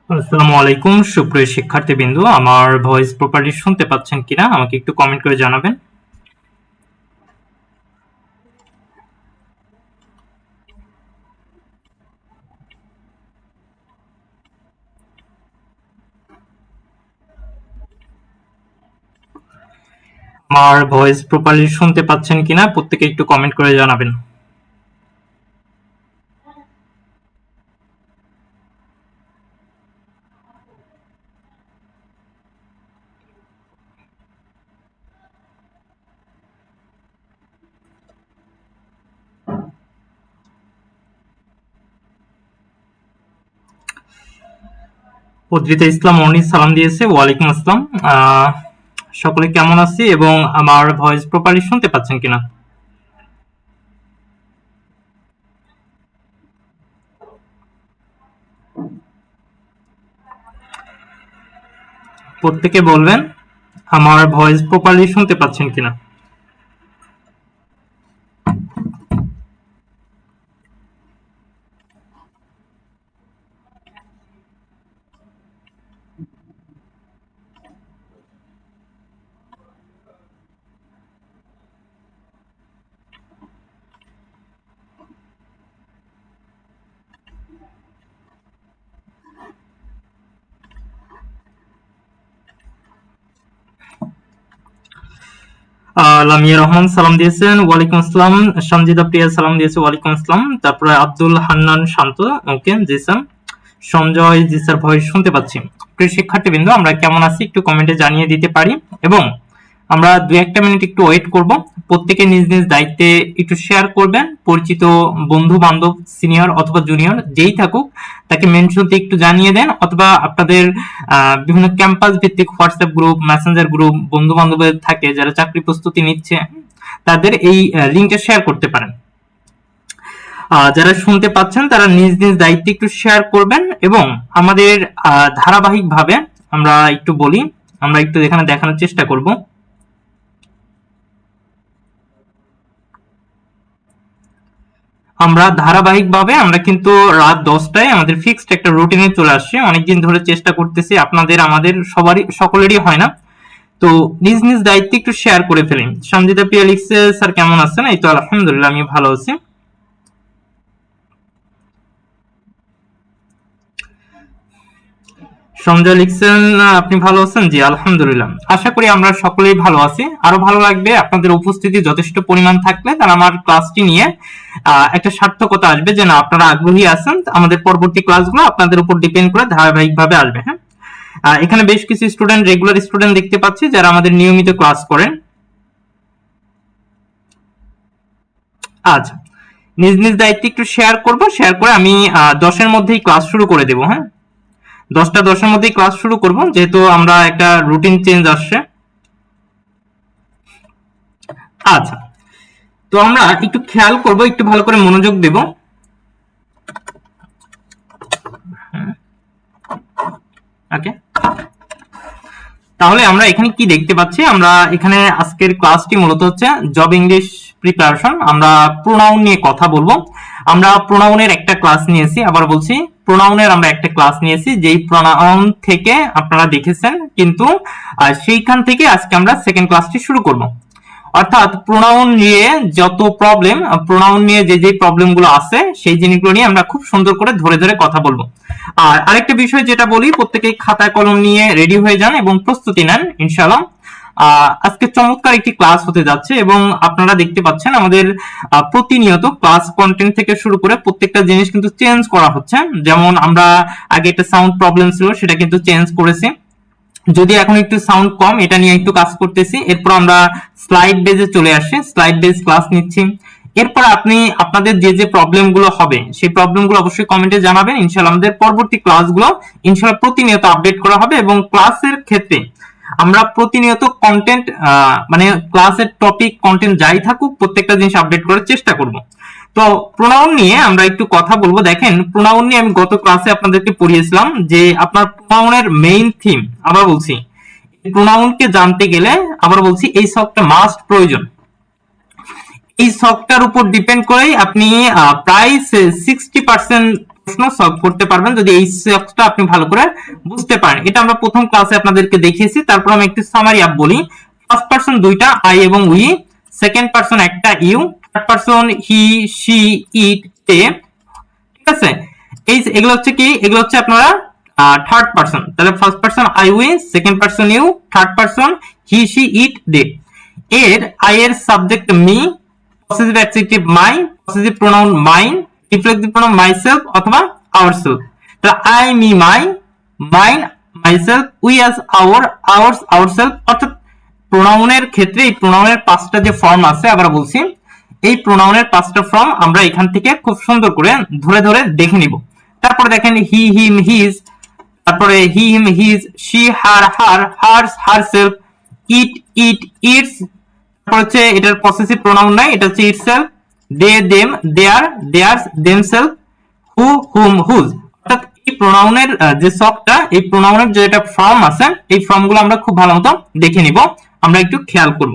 আসসালামু আলাইকুম সুপ্রিয় শিক্ষার্থীবৃন্দ, আমার ভয়েস প্রপারলি শুনতে পাচ্ছেন কিনা আমাকে একটু কমেন্ট করে জানাবেন। আমার ভয়েস প্রপারলি শুনতে পাচ্ছেন কিনা প্রত্যেকে একটু কমেন্ট করে জানাবেন। উদ্রিতা ইসলাম অনি সালাম দিয়েছে, ওয়ালাইকুম আসসালাম। সকলে কেমন আছি এবং আমার ভয়েস প্রপারলি শুনতে পাচ্ছেন কিনা? প্রত্যেকে বলবেন আমার ভয়েস প্রপারলি শুনতে পাচ্ছেন কিনা। লামিয়া রহমান সালাম দিয়েছেন, ওয়ালাইকুম আসসালাম। সঞ্জিদা প্রিয়া সালাম দিয়েছে, ওয়ালাইকুম আসসালাম। তারপরে আব্দুল হান্নান শান্ত, ওকে জি স্যার। সঞ্জয় জি স্যার, ভয়েস শুনতে পাচ্ছি। প্রিয় শিক্ষার্থীবৃন্দ, আমরা কেমন আছি একটু কমেন্টে জানিয়ে দিতে পারি এবং আমরা 2-1 মিনিট একটু ওয়েট করব। প্রত্যেকে নিজ নিজ দায়িত্বে একটু শেয়ার করবেন, পরিচিত বন্ধু বান্ধব সিনিয়র অথবা জুনিয়র যেই থাকুক তাকে মেনশনতে একটু জানিয়ে দেন, অথবা আপনাদের বিভিন্ন ক্যাম্পাস ভিত্তিক হোয়াটসঅ্যাপ গ্রুপ, মেসেঞ্জার গ্রুপ বন্ধু বান্ধবের থাকে যারা চাকরি প্রস্তুতি নিচ্ছে, তাদের এই লিঙ্কটা শেয়ার করতে পারেন। যারা শুনতে পাচ্ছেন তারা নিজ নিজ দায়িত্বে একটু শেয়ার করবেন এবং আমাদের ধারাবাহিকভাবে আমরা একটু বলি, আমরা একটু এখানে দেখানোর চেষ্টা করব। আমরা ধারাবাহিকভাবে আমরা কিন্তু রাত 10টায় আমাদের ফিক্সড একটা রুটিনে চলে আসছি। অনেকদিন ধরে চেষ্টা করতেছি, আপনাদের আমাদের সবারই সকলেরই হয় না, তো নিজ নিজ দায়িত্বে একটু শেয়ার করে ফেলেন। সঞ্জিতা প্রিয়া লিখছে, স্যার কেমন আছেন? এই তো আলহামদুলিল্লাহ, আমি ভালো আছি। সঞ্জয় লিখছেন, আপনি ভালো আছেন? জি আলহামদুলিল্লাহ। আশা করি আমরা সকলেই ভালো আছি। আরো ভালো লাগবে আপনাদের উপস্থিতি যথেষ্ট পরিমাণ থাকলে, তাহলে আমার ক্লাসটি নিয়ে একটা সার্থকতা আসবে যে না আপনারা আগ্রহী আছেন, আমাদের পরবর্তী ক্লাসগুলো আপনাদের উপর ডিপেন্ড করে ধারাবাহিকভাবে আসবে। হ্যাঁ, এখানে বেশ কিছু স্টুডেন্ট, রেগুলার স্টুডেন্ট দেখতে পাচ্ছি যারা আমাদের নিয়মিত ক্লাস করেন। আচ্ছা, নিজ নিজ দায়িত্বে একটু শেয়ার করব, শেয়ার করে আমি 10-এর মধ্যেই ক্লাস শুরু করে দেবো। হ্যাঁ, 10টা 10-এর মধ্যেই ক্লাস শুরু করব, যেহেতু আমরা একটা রুটিন চেঞ্জ আসছে। আচ্ছা, তো আমরা একটু খেয়াল করব, একটু ভালো করে মনোযোগ দেব। ওকে, তাহলে আমরা এখানে কি দেখতে পাচ্ছি? আমরা এখানে আজকের ক্লাসটি মূলত হচ্ছে জব ইংলিশ প্রিপারেশন। আমরা প্রোনাউন নিয়ে কথা বলবো। আমরা প্রোনাউনের একটা ক্লাস নিয়েছি, আবার বলছি প্রোনাউনের আমরা একটা ক্লাস নিয়েছি, যেই প্রোনাউন থেকে আপনারা দেখেছেন, কিন্তু সেইখান থেকে আজকে আমরা সেকেন্ড ক্লাসটি শুরু করব। অর্থাৎ প্রোনাউন নিয়ে যত প্রবলেম, প্রোনাউন নিয়ে যে যে প্রবলেম গুলো আছে সেই জিনিসগুলো নিয়ে আমরা খুব সুন্দর করে ধরে ধরে কথা বলবো। আর আরেকটা বিষয় যেটা বলি, প্রত্যেকেই খাতা কলম নিয়ে রেডি হয়ে যান এবং প্রস্তুতি নেন ইনশাআল্লাহ। আজকে চমৎকার একটি ক্লাস হতে যাচ্ছে এবং আপনারা দেখতে পাচ্ছেন আমাদের প্রতিনিয়ত ক্লাস কন্টেন্ট থেকে শুরু করে প্রত্যেকটা জিনিস কিন্তু চেঞ্জ করা হচ্ছে। যেমন আমরা আগে একটা সাউন্ড প্রবলেম ছিল, সেটা কিন্তু চেঞ্জ করেছি, যদি এখন একটু সাউন্ড কম, এটা নিয়ে একটু কাজ করতেছি। এরপর আমরা স্লাইড বেজে চলে আসছি, স্লাইড বেজ ক্লাস নিচ্ছি। এরপর আপনি আপনাদের যে যে প্রবলেম গুলো হবে সেই প্রবলেম গুলো অবশ্যই কমেন্টে জানাবেন। ইনশাআল্লাহ আমাদের পরবর্তী ক্লাসগুলো ইনশাআল্লাহ প্রতিনিয়ত আপডেট করা হবে এবং ক্লাসের ক্ষেত্রে আমরা প্রতিনিয়ত কন্টেন্ট, মানে ক্লাসের টপিক কন্টেন্ট যাই থাকুক প্রত্যেকটা জিনিস আপডেট করার চেষ্টা করব। তো প্রোনাউন নিয়ে আমরা একটু কথা বলবো। দেখেন, প্রোনাউন নিয়ে আমি গত ক্লাসে আপনাদেরকে পড়িয়েছিলাম যে আপনার প্রোনাউনের মেইন থিম, আবার বলছি প্রোনাউনকে জানতে গেলে আবার বলছি এই সবটা মাস্ট প্রয়োজন। এই সফটটার উপর ডিপেন্ড করেই আপনি প্রায় 60% প্রশ্ন সলভ করতে পারবেন যদি এই স্ট্রাকচারটা আপনি ভালো করে বুঝতে পারেন। এটা আমরা প্রথম ক্লাসে আপনাদেরকে দেখিয়েছি। তারপর আমি একটু সামারি আপ বলি। ফার্স্ট পারসন দুইটা আই এবং উই, সেকেন্ড পারসন একটা you, third person he, she, it, they. ঠিক আছে, এগুলো হচ্ছে কি, এগুলো হচ্ছে আপনারা থার্ড পারসন। তাহলে first person I we, second person you, third person he, she, it, they. এর আই এর subject me, possessive adjective my, possessive pronoun mine, reflexive pronoun myself অথবা আওয়ারসেলফ। তাহলে I, me, my, mine, myself, we as our, hours, ourself. অর্থাৎ প্রোনাউনের ক্ষেত্রে এই প্রোনাউনের পাঁচটা যে form আছে, আবার বলছি, এই প্রোনাউনের পাঁচটা ফর্ম আমরা এখান থেকে খুব সুন্দর করে ধরে ধরে দেখে নিব। তারপরে দেখেন হি, হিম, হিজ, তারপরে he, him, his, she, her, her, hers, herself, it, it, its. তারপর হচ্ছে এটার পসেসিভ প্রোনাউন নাই, এটা হচ্ছে itself, they, them, their, theirs, themselves, who, whom, whose. অর্থাৎ এই প্রোনাউনের যে সকটা, এই প্রোনাউনের যে এটা ফর্ম আছে, এই ফর্মগুলো আমরা খুব ভালো মতো দেখে নিব, আমরা একটু খেয়াল করব।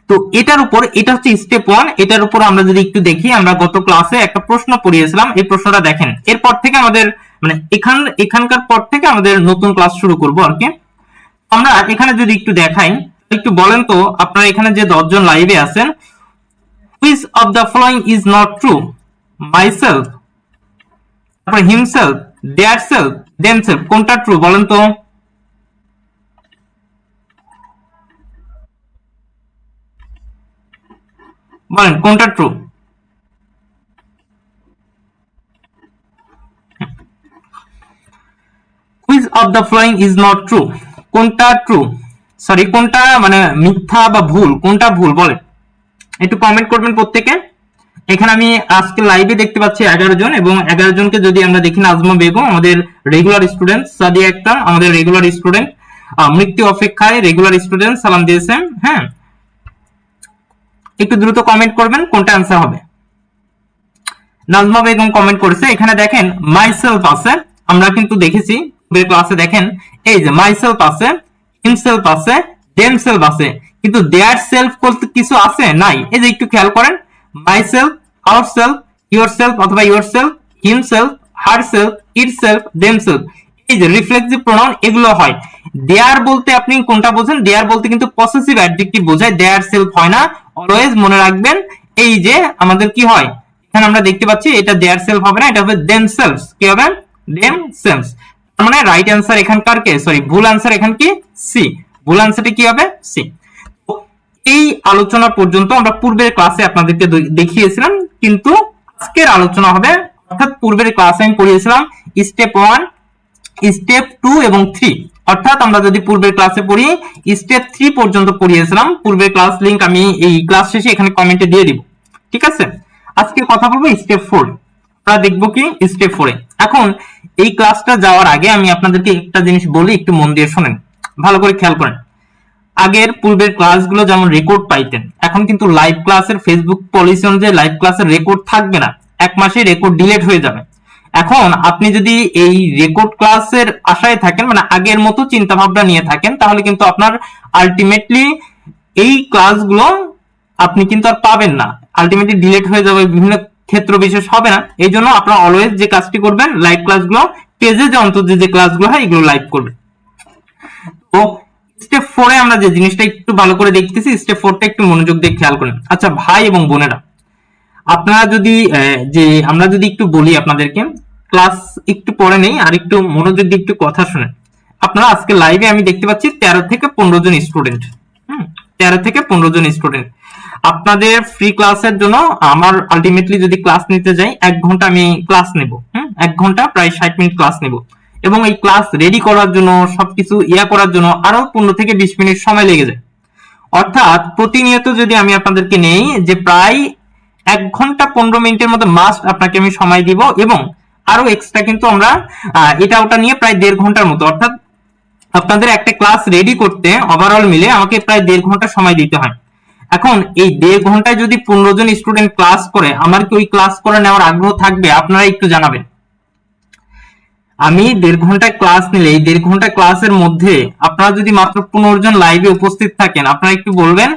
তো এটার উপর, এটা হচ্ছে স্টেপ 1। এটার উপর আমরা যদি একটু দেখি, আমরা গত ক্লাসে একটা প্রশ্ন পড়িয়েছিলাম, এই প্রশ্নটা দেখেন। এরপর থেকে আমাদের মানে এখানকার পর থেকে আমাদের নতুন ক্লাস শুরু করব আর কি। আমরা এখানে যদি একটু দেখাই, একটু বলেন তো আপনারা এখানে যে 10 জন লাইভে আছেন, which of the following is not true? myself, তারপর himself, theirself, themself, কোনটা ট্রু বলেন তো? বলেন কোনটা true? which of the following is not true? কোনটা ট্রু, সরি কোনটা মানে মিথ্যা বা ভুল, কোনটা ভুল বলেন, একটু কমেন্ট করবেন প্রত্যেকে। এখানে আমি আজকে লাইভে দেখতে পাচ্ছি 11 জন, এবং 11 জনকে যদি আমরা দেখি, নাজমা বেগম আমাদের রেগুলার স্টুডেন্ট, সাদিয়া আক্তার আমাদের রেগুলার স্টুডেন্ট, মৃত্যু অপেক্ষায় রেগুলার স্টুডেন্ট সালাম দিয়েছেন। হ্যাঁ, একটু দ্রুত কমেন্ট করবেন কোনটা অ্যান্সার হবে। নাজমা বেগম কমেন্ট করেছে, এখানে দেখেন মাইসেলফ আছে, আমরা কিন্তু দেখেছি ক্লাসে, দেখেন এই যে মাইসেলফ আছে, হিমসেলফ আছে, দেমসেলফ আছে, কিন্তু দেয়ার সেলফ বলতে কিছু আছে নাই। এই যে একটু খেয়াল করেন, মাইসেলফ, আওয়ারসেলফ, ইয়োরসেলফ অথবা yourself, himself, herself, itself, themself. এই যে রিফ্লেক্সিভ প্রোনাউন এগুলো হয়। দেয়ার বলতে আপনি কোনটা বোঝেন? দেয়ার বলতে কিন্তু পসেসিভ অ্যাডজেক্টিভ বোঝায়, দেয়ার সেলফ হয় না। অলওয়েজ মনে রাখবেন, এই যে আমাদের কি হয়, এখানে আমরা দেখতে পাচ্ছি এটা দেয়ার সেলফ হবে না, এটা হবে দেমসেলফস। কি হবে? দেমসেলফস। তার মানে রাইট অ্যান্সার এখানকার কে, সরি ভুল অ্যান্সার এখান কি সি, ভুল অ্যান্সারটা কি হবে? সি। এই আলোচনা পর্যন্ত আমরা পূর্বের ক্লাসে আপনাদেরকে দেখিয়েছিলাম, কিন্তু আজকের আলোচনা হবে, অর্থাৎ পূর্বের ক্লাসে আমি পড়িয়েছিলাম স্টেপ 1, স্টেপ 2 এবং 3। অর্থাৎ আমরা যদি পূর্বের ক্লাসে পড়ি, স্টেপ 3 পর্যন্ত পড়িয়েছিলাম। পূর্বের ক্লাস লিংক আমি এই ক্লাস শেষে এখানে কমেন্টে দিয়ে দিব। ঠিক আছে, আজকে কথা বলবো স্টেপ 4। আমরা দেখবো কি স্টেপ 4 এ। এখন এই ক্লাসটা যাওয়ার আগে আমি আপনাদেরকে একটা জিনিস বলি, একটু মন দিয়ে শোনেন, ভালো করে খেয়াল করেন। আগের পূর্বের ক্লাসগুলো যেমন রেকর্ড পাইতেন, এখন কিন্তু লাইভ ক্লাসের ফেসবুক পলিসি অনুযায়ী লাইভ ক্লাসের রেকর্ড থাকবে না, 1 মাসে রেকর্ড ডিলিট হয়ে যাবে। এখন আপনি যদি এই রেকর্ড ক্লাসের আশায় থাকেন, মানে আগের মতো চিন্তা ভাবনা নিয়ে থাকেন, তাহলে কিন্তু আপনার আলটিমেটলি এই ক্লাসগুলো আপনি কিন্তু আর পাবেন না, আলটিমেটলি ডিলিট হয়ে যাবে, বিভিন্ন ক্ষেত্র বিশেষ হবে না। এই জন্য আপনারা অলওয়েজ যে কাজটি করবেন, লাইভ ক্লাসগুলো পেজে যে অন্তত যে ক্লাসগুলো হয় এগুলো লাইভ করবেন। তো স্টেপ 4 এ আমরা যে জিনিসটা একটু ভালো করে দেখতেছি, স্টেপ 4টা একটু মনোযোগ দিয়ে খেয়াল করেন। আচ্ছা ভাই এবং বোনেরা, আপনারা যদি যে আমরা যদি একটু বলি আপনাদেরকে, ক্লাস একটু পরে নেই, আর একটু মনোযোগ দিয়ে একটু কথা শুনেন। আপনারা আজকে লাইভে আমি দেখতে পাচ্ছি 13 থেকে 15 জন স্টুডেন্ট। 13 থেকে 15 জন স্টুডেন্ট। আপনাদের ফ্রি ক্লাসের জন্য আমার আলটিমেটলি যদি ক্লাস নিতে যাই, 1 ঘন্টা আমি ক্লাস নেব। 1 ঘন্টা প্রায় 60 মিনিট ক্লাস নেব, এবং এই ক্লাস রেডি করার জন্য, সবকিছু করার জন্য আরো 15 থেকে 20 মিনিট সময় লেগে যায়। অর্থাৎ প্রতিনিয়ত যদি আমি আপনাদেরকে নেই, যে প্রায় 1 ঘন্টা 15 মিনিটের মতো মাস্ট আপনাকে আমি সময় দিব, এবং আরো এক্সট্রা কিন্তু আমরা এটা ওটা নিয়ে প্রায় 1.5 ঘন্টার মতো, অর্থাৎ আপনাদের একটা ক্লাস রেডি করতে ওভারঅল মিলে আমাকে প্রায় 1.5 ঘন্টা সময় দিতে হয়। এখন এই 1.5 ঘন্টায় যদি 15 জন স্টুডেন্ট ক্লাস করে, আমার কি ওই ক্লাস করে নেওয়ার আগ্রহ থাকবে? আপনারা একটু জানাবেন। আমি 1.5 ঘন্টায় ক্লাস নিলে, এই 1.5 ঘন্টা ক্লাসের মধ্যে আপনারা যদি মাত্র 15 জন লাইভে উপস্থিত থাকেন, আপনারা একটু বলবেন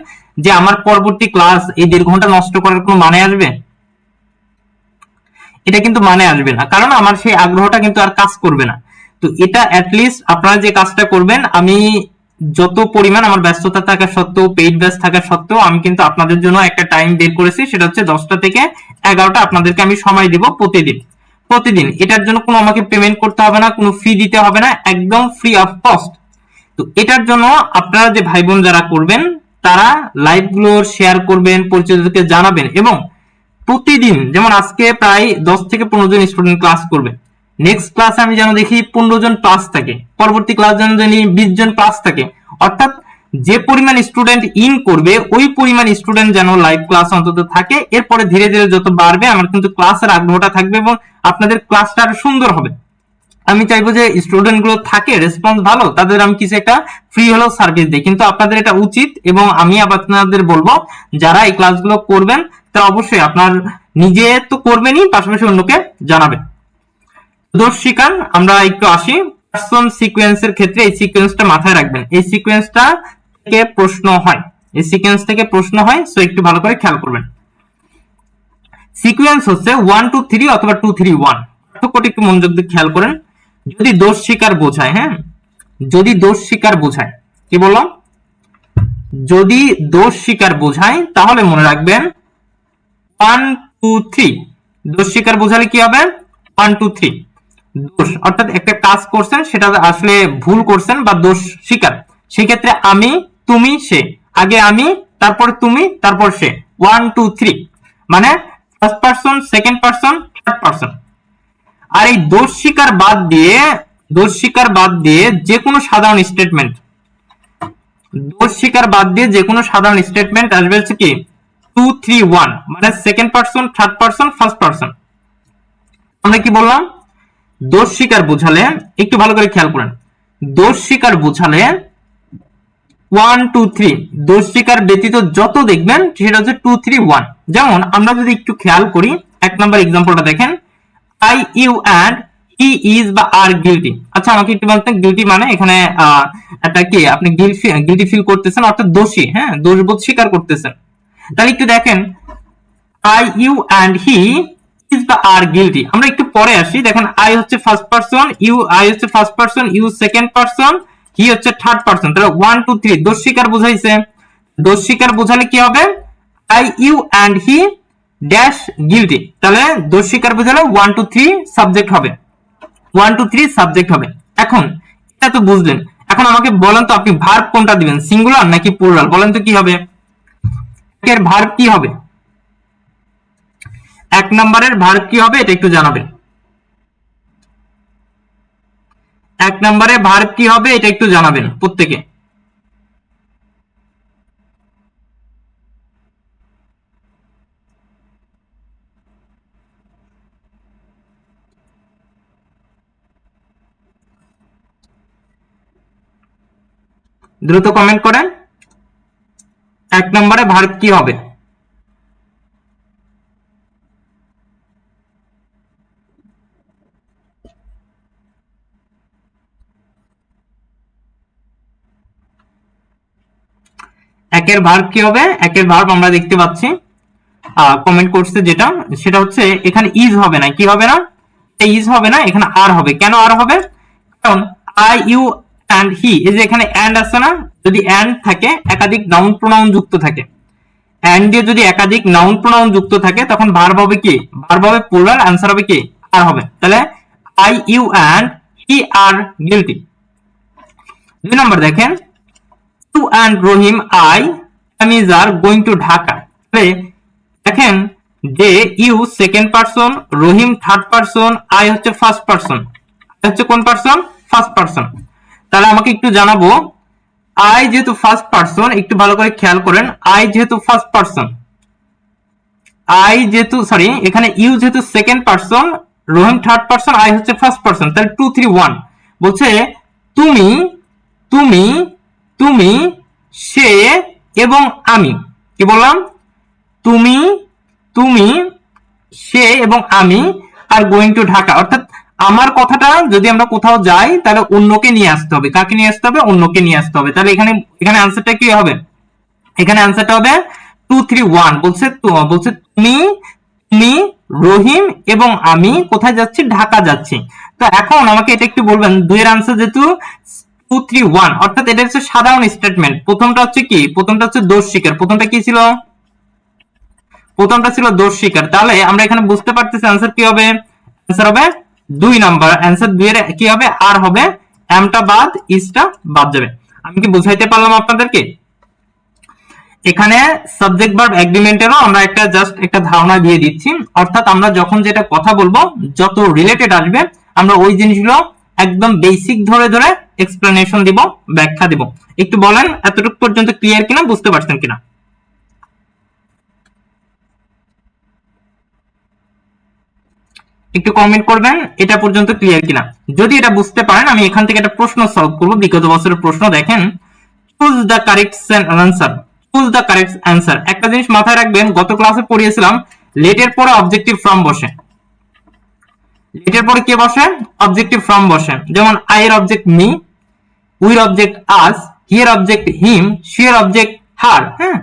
যে আমার পরবর্তী ক্লাস এই 1.5 ঘন্টা নষ্ট করার কোনো মানে আসবে? এটা কিন্তু মানে আসবে না, কারণ আমার সেই আগ্রহটা কিন্তু আর কাজ করবে না। তো এটা অ্যাটলিস্ট আপনারা যে কাজটা করবেন, আমি যত পরিমাণ আমার ব্যস্ততা থাকা সত্ত্বেও, পেইড ব্যাচ থাকা সত্ত্বেও, আমি কিন্তু আপনাদের জন্য একটা টাইম বের করেছি, সেটা হচ্ছে 10টা থেকে 11টা আপনাদেরকে আমি সময় দিব প্রতিদিন। প্রতিদিন এটার জন্য কোনো আমাকে পেমেন্ট করতে হবে না, কোনো ফি দিতে হবে না, একদম ফ্রি অফ কস্ট। তো এটার জন্য আপনারা যে ভাই বোন যারা করবেন, তারা লাইভ গুলো শেয়ার করবেন, পরিচিতদেরকে জানাবেন, এবং প্রতিদিন যেমন আজকে প্রায় 10 থেকে 15 জন স্টুডেন্ট ক্লাস করবে, নেক্সট ক্লাসে আমি যেন দেখি 15 জন প্লাস থাকে, পরবর্তী ক্লাস যেন জানি 20 জন প্লাস থাকে, অর্থাৎ যে পরিমাণ স্টুডেন্ট ইন করবে ওই পরিমাণ স্টুডেন্ট যেন লাইভ ক্লাস অন্তত থাকে। এরপরে ধীরে ধীরে যত বাড়বে আমার কিন্তু ক্লাসের আগ্রহটা থাকবে এবং আপনাদের ক্লাসটা আরো সুন্দর হবে। আমি চাইবো যে স্টুডেন্ট গুলো থাকে, রেসপন্স ভালো, তাদের আমি কিছু একটা ফ্রি হলেও সার্ভিস দিই, কিন্তু আপনাদের এটা উচিত। এবং আমি আপনাদের বলবো, যারা এই ক্লাসগুলো করবেন তারা অবশ্যই আপনার নিজে তো করবেনই, পাশাপাশি অন্যকে জানাবেন। দোষ স্বীকার আমরা একটু আসি। পার্সন সিকোয়েন্সের ক্ষেত্রে এই সিকোয়েন্সটা মাথায় রাখবেন, এই সিকোয়েন্সটা থেকে প্রশ্ন হয়, এই সিকোয়েন্স থেকে প্রশ্ন হয়, সো একটু ভালো করে খেয়াল করবেন। সিকোয়েন্স হচ্ছে 1 2 3 অথবা 2 3 1। পার্থক্যটা একটু মনোযোগ দিয়ে খেয়াল করেন। যদি দোষ স্বীকার বোঝায়, হ্যাঁ, যদি দোষ স্বীকার বোঝায়, কি বললাম, যদি দোষ স্বীকার বোঝায় তাহলে মনে রাখবেন 1 2 3। দোষ স্বীকার বোঝালে কি হবে, 1 2 3 দোষ, অর্থাৎ একটা কাজ করছেন সেটা আসলে ভুল করছেন বা দোষ স্বীকার, সেক্ষেত্রে আমি, তুমি, সে, আগে আমি, তারপর তুমি, তারপর সে, 1 2 3, মানে first person, second person, third person. আর এই দোষ স্বীকার বাদ দিয়ে, দোষ স্বীকার বাদ দিয়ে যে কোনো সাধারণ স্টেটমেন্ট, দোষ স্বীকার বাদ দিয়ে যে কোনো সাধারণ স্টেটমেন্ট আসবে হচ্ছে কি 2 3 1, মানে second person, third person, first person. আমরা কি বললাম, দোষ স্বীকার বোঝালে, একটু ভালো করে খেয়াল করেন, দোষ স্বীকার বোঝালে 1 2 3, দোষ স্বীকার ব্যতীত যত দেখবেন সেটা হচ্ছে 2 3 1। যেমন আমরা যদি একটু খেয়াল করি, 1 নম্বর এক্সাম্পলটা দেখেন, I U and he is বা আর গিলটি। আচ্ছা আমাকে একটু বলতেন, গিলটি মানে এখানে একটা কি, আপনি গিলটি ফিল করতেছেন, অর্থাৎ দোষী, হ্যাঁ, দোষবোধ স্বীকার করতেছেন। তাহলে একটু দেখেন, I U and he is বা আর গিলটি। আমরা একটু পরে আসি, দেখেন আই হচ্ছে ফার্স্ট পারসন, আই হচ্ছে first person, you second person, he হচ্ছে থার্ড পারসন। তাহলে 1 2 3 দোষ স্বীকার বোঝাইছে। দোষ স্বীকার বোঝালে কি হবে, I you and he dash guilty. তাহলে দোষ স্বীকার বোঝালে 1 2 3 সাবজেক্ট হবে, 1 2 3 সাবজেক্ট হবে। এখন এটা তো বুঝলেন, এখন আমাকে বলেন তো আপনি ভার্ব কোনটা দিবেন, সিঙ্গুলার নাকি প্লুরাল, বলেন তো কি হবে, এর ভার্ব কি হবে, 1 নম্বরের ভার্ব কি হবে এটা একটু জানাবেন। 1 নম্বরে ভার্ব কি হবে এটা একটু জানাবেন প্রত্যেকে। দ্রুত কমেন্ট করেন, 1 নম্বরে ভার্ব কি হবে। একের ভার্ব কি হবে, একের ভার্ব আমরা দেখতে পাচ্ছি কমেন্ট করছে যেটা, সেটা হচ্ছে এখানে ইজ হবে না, কি হবে না, ইজ হবে না, এখানে আর হবে। কেন আর হবে, কারণ আই ইউ অ্যান্ড হি, এই যে এখানে অ্যান্ড আছে না, যদি অ্যান্ড থাকে, একাধিক নাউন প্রোনাউন যুক্ত থাকে, অ্যান্ড দিয়ে যদি একাধিক নাউন প্রোনাউন যুক্ত থাকে তখন ভার্ব হবে কি, ভার্ব হবে প্লুরাল, অ্যান্সার হবে কি আর হবে। তাহলে I U and he R guilty. 2 নম্বর দেখেন, you and Rohim I Tamiz are going to Dhaka. দেখেন যে you second person, Rahim third person, I হচ্ছে ফার্স্ট পারসন, হচ্ছে কোন পারসন, ফার্স্ট পারসন। তাহলে আমাকে একটু জানাবো, আই যেহেতু ফার্স্ট পারসন, একটু ভালো করে খেয়াল করেন, আই যেহেতু ফার্স্ট পারসন, আই যেহেতু সরি এখানে ইউ যেহেতু second person, Rahim third person, I হচ্ছে ফার্স্ট পারসন, তাহলে 2 3 1 বলছে তুমি, তুমি, তুমি, সে এবং আমি। কি বললাম, তুমি, তুমি, সে এবং আমি আর গোয়িং টু ঢাকা, অর্থাৎ আমার কথাটা যদি আমরা কোথাও যাই তাহলে অন্যকে নিয়ে আসতে হবে, কাকে নিয়ে আসতে হবে, অন্যকে নিয়ে আসতে হবে। তাহলে এখানে এখানে আনসারটা কি হবে, এখানে আনসারটা হবে 2 3 1। বলছে তুমি তুমি, রহিম এবং আমি কোথায় যাচ্ছি? ঢাকা যাচ্ছি। তো এখন আমাকে এটা একটু বলবেন, 2 এর आंसर যেহেতু 2 3 1, অর্থাৎ এটা হচ্ছে সাধারণ স্টেটমেন্ট। প্রথমটা হচ্ছে কি? প্রথমটা হচ্ছে দোষ স্বীকার। প্রথমটা কি ছিল? প্রথমটা ছিল দোষ স্বীকার। তাহলে আমরা এখানে বুঝতে পারতেছি आंसर কি হবে? आंसर হবে 2 নাম্বার। आंसर 2 এর কি হবে? আর হবে এমটা বাদ, ইসটা বাদ যাবে। আমি কি বুঝাইতে পারলাম আপনাদেরকে? এখানে সাবজেক্ট ভার্ব এগ্রিমেন্টেরও আমরা একটা জাস্ট একটা ধারণা দিয়ে দিচ্ছি, অর্থাৎ আমরা যখন যেটা কথা বলবো যত রিলেটেড আসবে আমরা ওই জিনিসগুলো একদম বেসিক ধরে ধরে এক্সপ্লেনেশন দিব, ব্যাখ্যা দিব। একটু বলেন এতটুকু পর্যন্ত ক্লিয়ার কিনা, বুঝতে পারছেন কিনা? একটু কমেন্ট করবেন এটা পর্যন্ত ক্লিয়ার কিনা। যদি এটা বুঝতে পারেন আমি এখান থেকে একটা প্রশ্ন সলভ করব, বিগত বছরের প্রশ্ন। দেখেন, choose the correct answer. Choose the correct answer. একটা জিনিস মাথায় রাখবেন, গত ক্লাসে পড়িয়েছিলাম লেটের পরে অবজেক্টিভ ফর্ম বসে। লেটের পরে কি বসে? অবজেক্টিভ ফর্ম বসে। যেমন আই এর অবজেক্ট মি, উইর অবজেক্ট আস, হি এর অবজেক্ট হিম, শি এর অবজেক্ট হার। হ্যাঁ,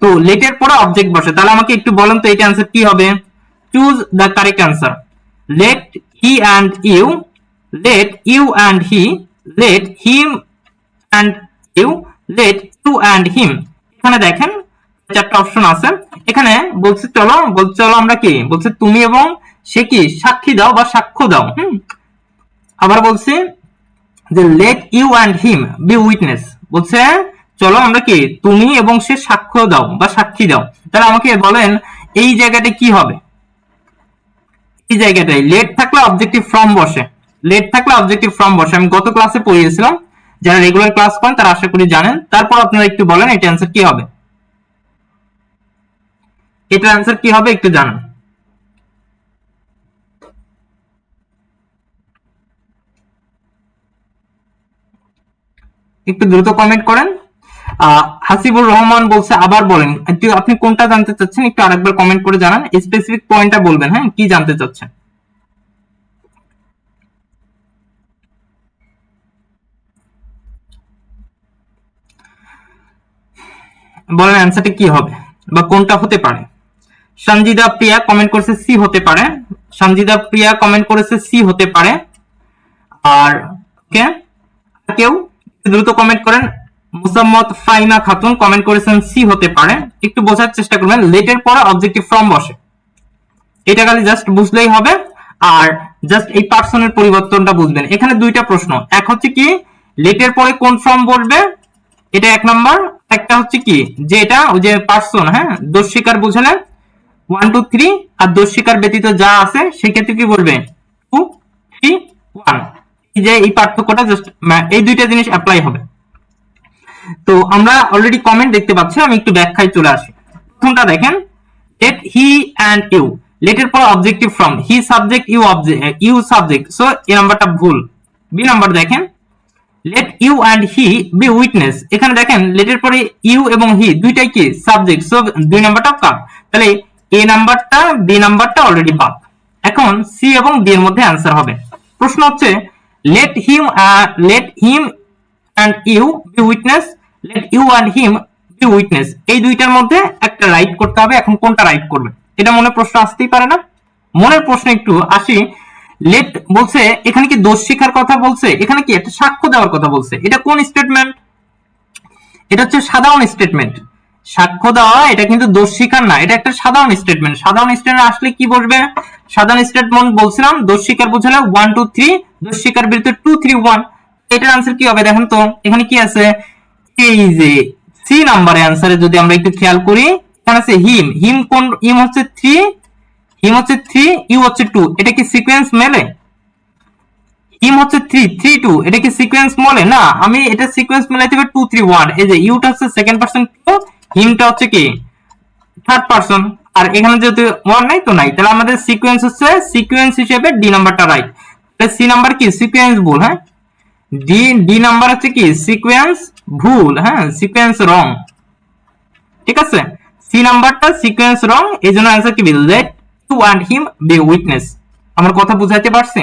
তো লেটের পরে অবজেক্ট বসে। তাহলে আমাকে একটু বলেন তো এটা অ্যান্সার কি হবে? Choose the correct answer. let he and you, let you and he, let him and you, let you and him। এখানে দেখেন চারটা অপশন আছে। এখানে বলছে চলো আমরা কি বলছে তুমি এবং সে কি সাক্ষী দাও বা সাক্ষ্য দাও। আবার বলছে যে let you and him be witness, বলছে চলো আমরা কি তুমি এবং সে সাক্ষ্য দাও বা সাক্ষী দাও। তাহলে আমাকে বলেন এই জায়গাটা কি হবে? এই জায়গাটায় লেট থাকলে অবজেক্টিভ ফর্ম বসে। লেট থাকলে অবজেক্টিভ ফর্ম বসে, আমি গত ক্লাসে পড়িয়েছিলাম, যারা রেগুলার ক্লাস করেন তারা আশা করি জানেন। তারপর আপনারা একটু বলেন এটা অ্যান্সার কি হবে? এটা অ্যান্সার কি হবে একটু জানান। একটু দ্রুত কমেন্ট করেন। হাসিবুর রহমান বলছে আবার বলেন, আপনি কোনটা জানতে চাচ্ছেন একটু আরেকবার কমেন্ট করে জানান, স্পেসিফিক পয়েন্টটা বলবেন। হ্যাঁ, কি জানতে চাচ্ছেন? বলেন অ্যান্সারটা কি হবে বা কোনটা হতে পারে। সঞ্জিদা প্রিয়া কমেন্ট করেছে সি হতে পারে। সঞ্জিদা প্রিয়া কমেন্ট করেছে সি হতে পারে। আর ওকে, কেউ দ্রুত কমেন্ট করেন। মুসাম্মদ ফাইমা খাতুন কমেন্ট করেছেন সি হতে পারে। একটু বোঝার চেষ্টা করবেন, লেটের পরে অবজেক্টিভ ফর্ম বসে, এটা খালি জাস্ট বুঝলেই হবে। আর জাস্ট এই পার্সনের পরিবর্তনটা বুঝবেন। এখানে দুইটা প্রশ্ন, এক হচ্ছে কি লেটের পরে কোন ফর্ম বসবে, এটা এক নাম্বার। একটা হচ্ছে কি যে এটা ওই যে পার্সন, হ্যাঁ, দোষ স্বীকার বুঝলেন 1 2 3, আর দোষ স্বীকার ব্যতীত যা আছে সেক্ষেত্রে কি বলবে 2 3 1। এই যে এই পার্থক্যটা জাস্ট এই দুইটা জিনিস অ্যাপ্লাই হবে। তো আমরা অলরেডি কমেন্ট দেখতে পাচ্ছি, আমি একটু ব্যাখ্যায় চলে আসি। প্রথমটা দেখেন, let he and you, লেটের পর objective form, he subject you object, you subject, so এই নাম্বারটা ভুল। বি নাম্বার দেখেন, let you and he be witness, এখানে দেখেন লেটের পরে ইউ এবং হি দুইটাই কি সাবজেক্ট, সো দুই নাম্বারটা কাট। তাহলে এ নাম্বারটা বি নাম্বারটা অলরেডি বাদ। এখন সি এবং ডি এর মধ্যে অ্যান্সার হবে। প্রশ্ন হচ্ছে let him and you be witness, let you and him be witness, এই দুইটার মধ্যে একটা রাইট করতে হবে। এখন কোনটা রাইট করবে এটা মনে প্রশ্ন আসতেই পারে না? মনের প্রশ্ন একটু আসি। লেট বলছে এখানে কি দোষ স্বীকার কথা বলছে, এখানে কি একটা সাক্ষ্য দেওয়ার কথা বলছে। এটা কোন স্টেটমেন্ট? এটা হচ্ছে সাধারণ স্টেটমেন্ট। সাক্ষ্য দেওয়া এটা কিন্তু দোষ স্বীকার না, এটা একটা সাধারণ স্টেটমেন্ট। সাধারণ স্টেটমেন্ট আসলে কি বসবে? সাধারণ স্টেটমেন্ট বলছিলাম দোষ স্বীকার বুঝালে 1 2 3, দোষ স্বীকার বিরুদ্ধে 2 3 1। এটার आंसर কি হবে দেখেন তো, এখানে কি আছে? এই যে সি নাম্বারে आंसरे যদি আমরা একটু খেয়াল করি, এখানে আছে হিম। হিম কোন? হিম হচ্ছে 3, হিম হচ্ছে 3, ইউ হচ্ছে 2, এটা কি সিকোয়েন্স মেলে? হিম হচ্ছে 3 3 2, এটা কি সিকোয়েন্স মেলে না? আমি এটা সিকোয়েন্স মেলাইতে হবে 2 3 1। এই যে ইউটা হচ্ছে সেকেন্ড পারসন, হিমটা হচ্ছে কি থার্ড পারসন, আর এখানে যেহেতু 1 নাই তো নাই, তাহলে আমাদের সিকোয়েন্স হচ্ছে সিকোয়েন্স হিসেবে ডি নাম্বারটা রাইট। তাহলে সি নাম্বার কি সিকোয়েন্স ভুল। হ্যাঁ, ডি নাম্বার হচ্ছে কি সিকোয়েন্স ভুল। হ্যাঁ, সিকোয়েন্স রং। ঠিক আছে, সি নাম্বারটা সিকোয়েন্স রং, এই জন্য অ্যান্সার কি let you and him be witness. আমার কথা বুঝাইতে পারছি?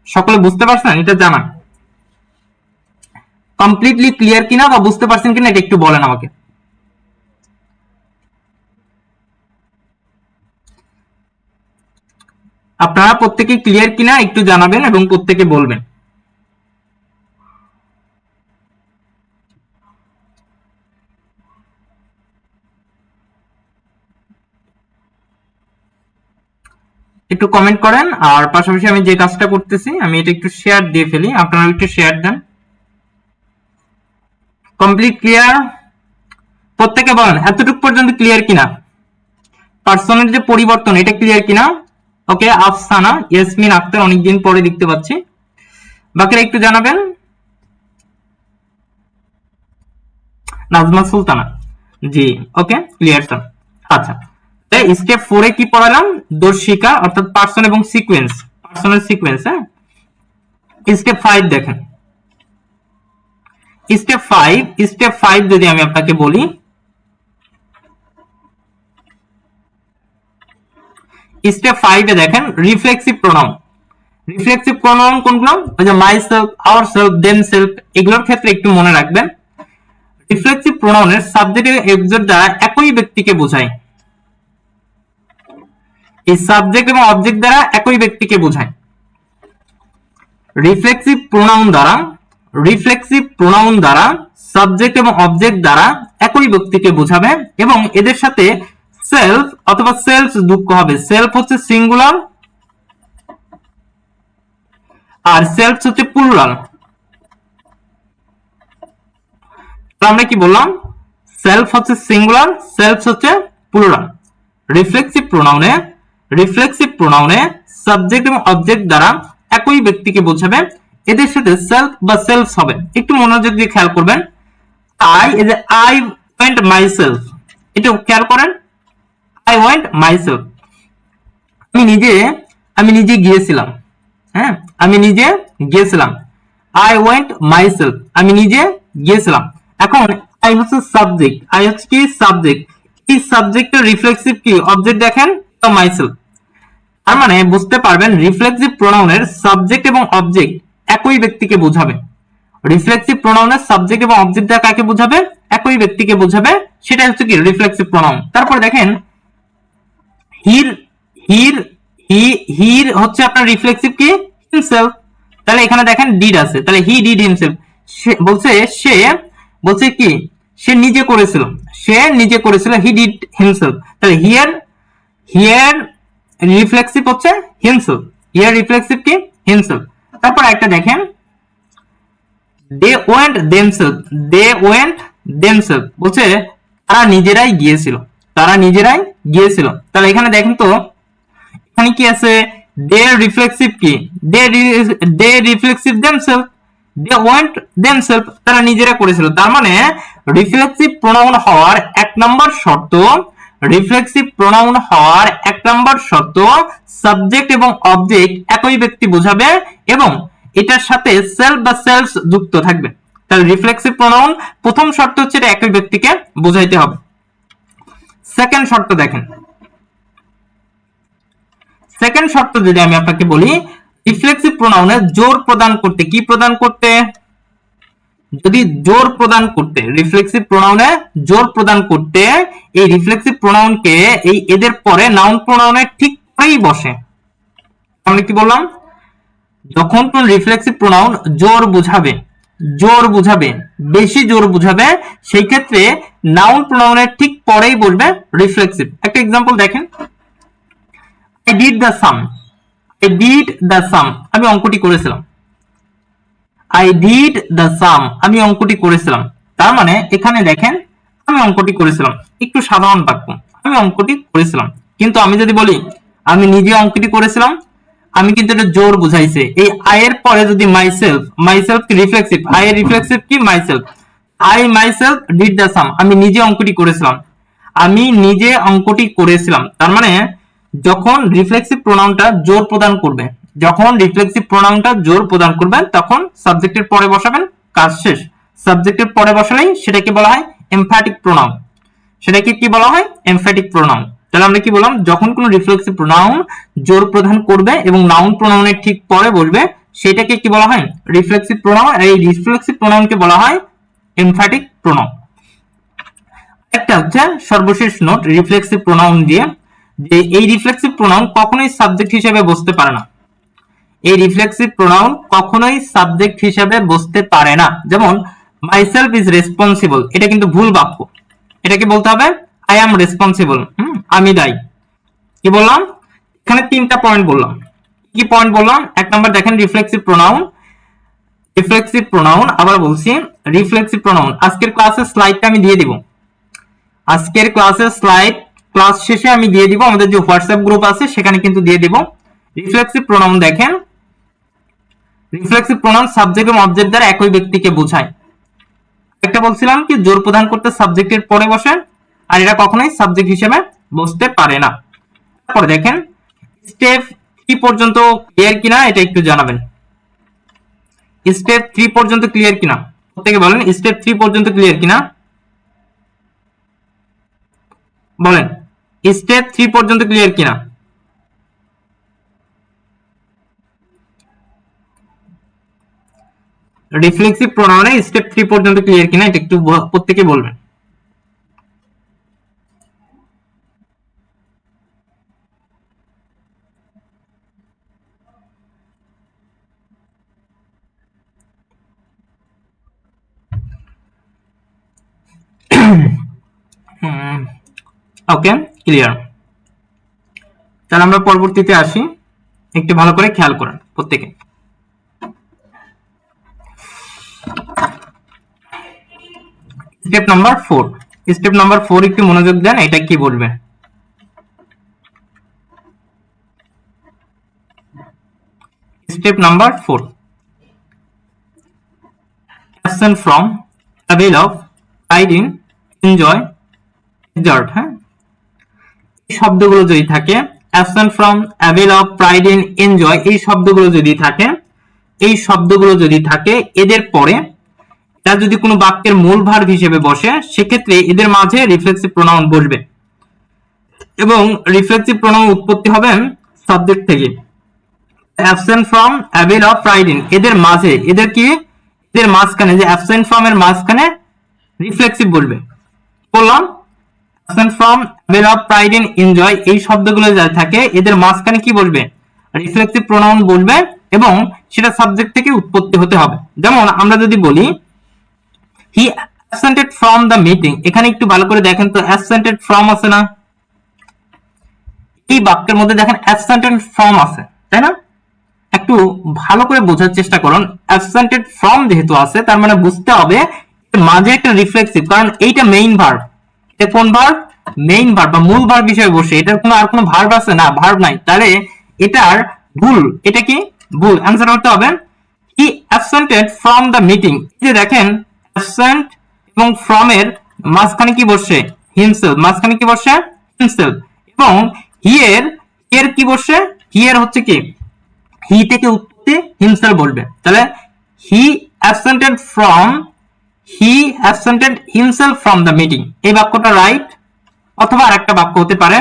সকলে বুঝতে পারছেন? এটা জানা কমপ্লিটলি ক্লিয়ার কিনা বা বুঝতে পারছেন কিনা এটা একটু বলেন আমাকে। আপনারা প্রত্যেকে ক্লিয়ার কিনা একটু জানাবেন এবং প্রত্যেকে বলবেন। একটু কমেন্ট করেন। আর পাশাপাশি আমি যে কাজটা করতেছি আমি এটা একটু শেয়ার দিয়ে ফেলি, আপনারা একটু শেয়ার দেন। Complete clear? প্রত্যেকে বলেন এতটুকু পর্যন্ত ক্লিয়ার কিনা, পার্সনের যে পরিবর্তন এটা ক্লিয়ার কিনা। ওকে, আফসানা, ইয়াসমিন আক্তার, অনেকদিন পরে দেখতে পাচ্ছি। বাকিরা একটু জানাবেন। নাজমা সুলতানা, জি ওকে ক্লিয়ার স্যার। আচ্ছা, স্টেপ 4 এ কি পড়ালাম? দর্শিকা অর্থাৎ পার্সন এবং সিকোয়েন্স, পার্সনের সিকোয়েন্স। হ্যাঁ, স্টেপ 5 দেখেন। স্টেপ 5 যদি আমি আপনাকে বলি, স্টেপ 5 এ দেখেন রিফ্লেক্সিভ প্রোনাউন। রিফ্লেক্সিভ প্রোনাউন কোনগুলো? ওই যে my self, our self, them self, এগুলোর ক্ষেত্রে একটু মনে রাখবেন। রিফ্লেক্সিভ প্রোনাউনের সাবজেক্ট এবং অবজেক্ট দ্বারা একই ব্যক্তিকে বোঝায়। এই সাবজেক্ট এবং অবজেক্ট দ্বারা একই ব্যক্তিকে বোঝায়। রিফ্লেক্সিভ প্রোনাউন দ্বারা সাবজেক্ট এবং অবজেক্ট দ্বারা একই ব্যক্তিকে বোঝাবে এবং এদের সাথে সেলফ অথবা সেলফ যুক্ত হবে। সেলফ হচ্ছে সিঙ্গুলার আর সেলফ হচ্ছে প্লুরাল। আমরা কি বললাম? সেলফ হচ্ছে সিঙ্গুলার, সেলফ হচ্ছে প্লুরাল। রিফ্লেক্সিভ প্রোনাউনে সাবজেক্ট এবং অবজেক্ট দ্বারা একই ব্যক্তিকে বোঝাবে, এদের সাথে সেলফ বা সেলফস হবে। একটু মনোযোগ দিয়ে খেয়াল করবেন। আই ওয়েন্ট মাইসেলফ, এটা খেয়াল করেন। আই ওয়েন্ট মাইসেলফ, আমি নিজে গিয়েছিলাম। হ্যাঁ, আমি নিজে গিয়েছিলাম। আই ওয়েন্ট মাইসেলফ, আমি নিজে গিয়েছিলাম। এখন আই হচ্ছে সাবজেক্ট, আই হচ্ছে কি সাবজেক্ট। এই সাবজেক্টের রিফ্লেক্সিভ কি? অবজেক্ট দেখেন তো মাইসেলফ। তার মানে বুঝতে পারবেন রিফ্লেক্সিভ প্রোনাউনের সাবজেক্ট এবং অবজেক্ট একই ব্যক্তিকে বোঝাবে। রিফ্লেক্সিভ প্রোনাউনের সাবজেক্ট এবং অবজেক্ট দ্বারা কাকে বোঝাবে? একই ব্যক্তিকে বোঝাবে। সেটা হচ্ছে কি রিফ্লেক্সিভ প্রোনাউন। তারপর দেখেন হির হির হচ্ছে আপনার রিফ্লেক্সিভ কি? হিমসেলফ। তাহলে এখানে দেখেন ডিড আছে, তাহলে হি ডিড হিমসেলফ। বলছে কি? সে নিজে করেছিল, হি ডিড হিমসেলফ। তাহলে হিয়ার রিফ্লেক্সিভ হচ্ছে হিমসেলফ, হিয়ার রিফ্লেক্সিভ কি? হিমসেলফ। তারপর একটা দেখেন দে ওয়েন্ট দেমসেলফ, বলছে তারা নিজেরাই গিয়েছিল। তাহলে এখানে দেখেন তো এখানে কি আছে? দে রিফ্লেক্সিভ কি? They reflexive themselves, they went themselves, তারা নিজেরা করেছিল। তার মানে রিফ্লেক্সিভ প্রোনাউন হওয়ার এক নম্বর শর্ত সাবজেক্ট এবং অবজেক্ট একই ব্যক্তি বোঝাবে এবং এটার সাথে সেলফ বা সেলফস যুক্ত থাকবে। তাহলে রিফ্লেক্সিভ প্রোনাউন প্রথম শর্ত হচ্ছে এটা একই ব্যক্তিকে বোঝাইতে হবে। সেকেন্ড শর্ত দেখেন। সেকেন্ড শর্ত যদি আমি আপনাকে বলি, রিফ্লেক্সিভ প্রোনাউনে জোর প্রদান করতে, কি প্রদান করতে? যদি জোর প্রদান করতে, রিফ্লেক্সিভ প্রোনাউনে জোর প্রদান করতে, এই রিফ্লেক্সিভ প্রোনাউনকে এদের পরে নাউন প্রোনাউনের ঠিক পরেই বসে। আমি কি বললাম? যখন কোন রিফ্লেক্সিভ প্রোনাউন জোর বুঝাবে, বেশি জোর বুঝাবে, সেই ক্ষেত্রে নাউন প্রোনাউনের ঠিক পরেই বসবে রিফ্লেক্সিভ। একটা এক্সাম্পল দেখেন, I did the sum, আমি অঙ্কটি করেছিলাম। তার মানে এখানে দেখেন আমি অঙ্কটি করেছিলাম, একটু সাধারণ বাক্য, আমি অঙ্কটি করেছিলাম। কিন্তু আমি যদি বলি আমি নিজে অঙ্কটি করেছিলাম, আমি কিন্তু এটা জোর বুঝাইছে। এই আই এর পরে যদি মাইসেলফ কি রিফ্লেক্সিভ, আই এর রিফ্লেক্সিভ কি? Myself. I myself did the sum, আমি নিজে অঙ্কটি করেছিলাম। তার মানে যখন রিফ্লেক্সিভ প্রোনাউনটা জোর প্রদান করবে, তখন সাবজেক্টের পরে বসাবেন, কাজ শেষ। সাবজেক্টের পরে বসালেই সেটাকে বলা হয় এমফ্যাটিক প্রোনাউন। সেটাকে কি বলা হয়? Emphatic pronoun. তাহলে আমরা কি বললাম? যখন কোন রিফ্লেক্সিভ প্রোনাউন জোর প্রদান করবে এবং নাউন প্রোনাউনের ঠিক পরে বসবে, সেটাকে কি বলা হয়? Reflexive pronoun. এই রিফ্লেক্সিভ প্রোনাউনকে বলা হয় এমফ্যাটিক প্রোনাউন। একটা হচ্ছে সর্বশেষ নোট রিফ্লেক্সিভ প্রোনাউন দিয়ে, যে এই রিফ্লেক্সিভ প্রোনাউন কখনোই সাবজেক্ট হিসেবে বসতে পারে না। এই রিফ্লেক্সিভ প্রোনাউন কখনোই সাবজেক্ট হিসেবে বসতে পারে না। যেমন মাইসেলফ ইজ রেসপন্সিবল, এটা কিন্তু ভুল বাক্য। এটাকে বলতে হবে আই অ্যাম রেসপন্সিবল, আমি দায়ী। কি বললাম? এখানে তিনটা পয়েন্ট বললাম। কি পয়েন্ট বললাম? এক নাম্বার দেখেন রিফ্লেক্সিভ প্রোনাউন, রিফ্লেক্সিভ প্রোনাউন, আবার বলছি রিফ্লেক্সিভ প্রোনাউন। আজকের ক্লাসের স্লাইডটা আমি দিয়ে দিব, আজকের ক্লাসের স্লাইড ক্লাস শেষে আমি দিয়ে দিব, আমাদের যে হোয়াটসঅ্যাপ গ্রুপ আছে সেখানে কিন্তু দিয়ে দিব। রিফ্লেক্সিভ প্রোনাউন দেখেন, রিফ্লেক্সিভ প্রোনাউন সাবজেক্ট এবং অবজেক্ট দ্বারা একই ব্যক্তিকে বোঝায়। একটা বলছিলাম কি জোর প্রদান করতে সাবজেক্টের পরে বসে, আর এটা কখনোই সাবজেক্ট হিসেবে বসতে পারে না। তারপরে দেখেন স্টেপ 3 পর্যন্ত ক্লিয়ার কিনা এটা একটু জানাবেন। স্টেপ 3 পর্যন্ত ক্লিয়ার কিনা প্রত্যেকে বলেন, স্টেপ 3 পর্যন্ত ক্লিয়ার কিনা বলেন, স্টেপ 3 পর্যন্ত ক্লিয়ার কিনা। রিফ্লেক্সিভ প্রোনাউনে স্টেপ 3 পর্যন্ত ক্লিয়ার কিনা এটা একটু প্রত্যেকে বলবেন। ওকে, ক্লিয়ার। তাহলে আমরা পরবর্তীতে আসি, একটু ভালো করে খেয়াল করেন প্রত্যেকে। স্টেপ নাম্বার 4, স্টেপ নাম্বার 4 একটু মনোযোগ দেন, এটা কি বলবে। Step number 4, absent from, avail of, pride in, enjoy, exert। হ্যাঁ, এই শব্দগুলো যদি থাকে, absent from, avail of, pride in, enjoy, এই শব্দগুলো যদি থাকে, এই শব্দগুলো যদি থাকে, এদের পরে এটা যদি কোনো বাক্যের মূল ভার্ব হিসেবে বসে, সেক্ষেত্রে এদের মাঝে রিফ্লেক্সিভ প্রোনাউন বসবে এবং রিফ্লেক্সিভ প্রোনাউন উৎপত্তি হবে সাবজেক্ট থেকে। absent from, avail of, pride in, এদের মাঝে, এদের কি, এদের মাঝখানে, যে absent from এর মাঝখানে রিফ্লেক্সিভ বলবে। বললাম absent from, avail of, pride in, enjoy, এই শব্দগুলো যা থাকে এদের মাঝখানে কি বলবে? রিফ্লেক্সিভ প্রোনাউন বলবে এবং সেটা সাবজেক্ট থেকে উৎপত্তি হতে হবে। যেমন আমরা যদি বলি হি absented from the meeting, এখানে একটু ভালো করে দেখেন তো absented from আছে না? এই বাক্যের মধ্যে দেখেন absented from আছে, তাই না? একটু ভালো করে বোঝার চেষ্টা করুন। absented from যেহেতু আছে তার মানে বুঝতে হবে মাঝে একটা রিফ্লেক্সিভ, কারণ এইটা মেইন ভার্ব। এটা কোন ভার্ব? মেইন ভার্ব বা মূল ভার্ব হিসেবে বসে। এটার কোনো আর কোনো ভার্ব আছে না? ভার্ব নাই। তাহলে এটার ভুল, এটা কি ভুল? অ্যানসার করতে হবে হি absented from the meeting। এই যে দেখেন absent এবং from এর মাঝখানে কি বসে? himself, মাঝখানে কি বসে? himself। এবং here, here কি বসে? here হচ্ছে কি, হি থেকে উৎপত্তি হিমসেলফ বলবে। তাহলে হি absented from, he absented himself from the meeting, এই বাক্যটা রাইট। অথবা আরেকটা বাক্য হতে পারে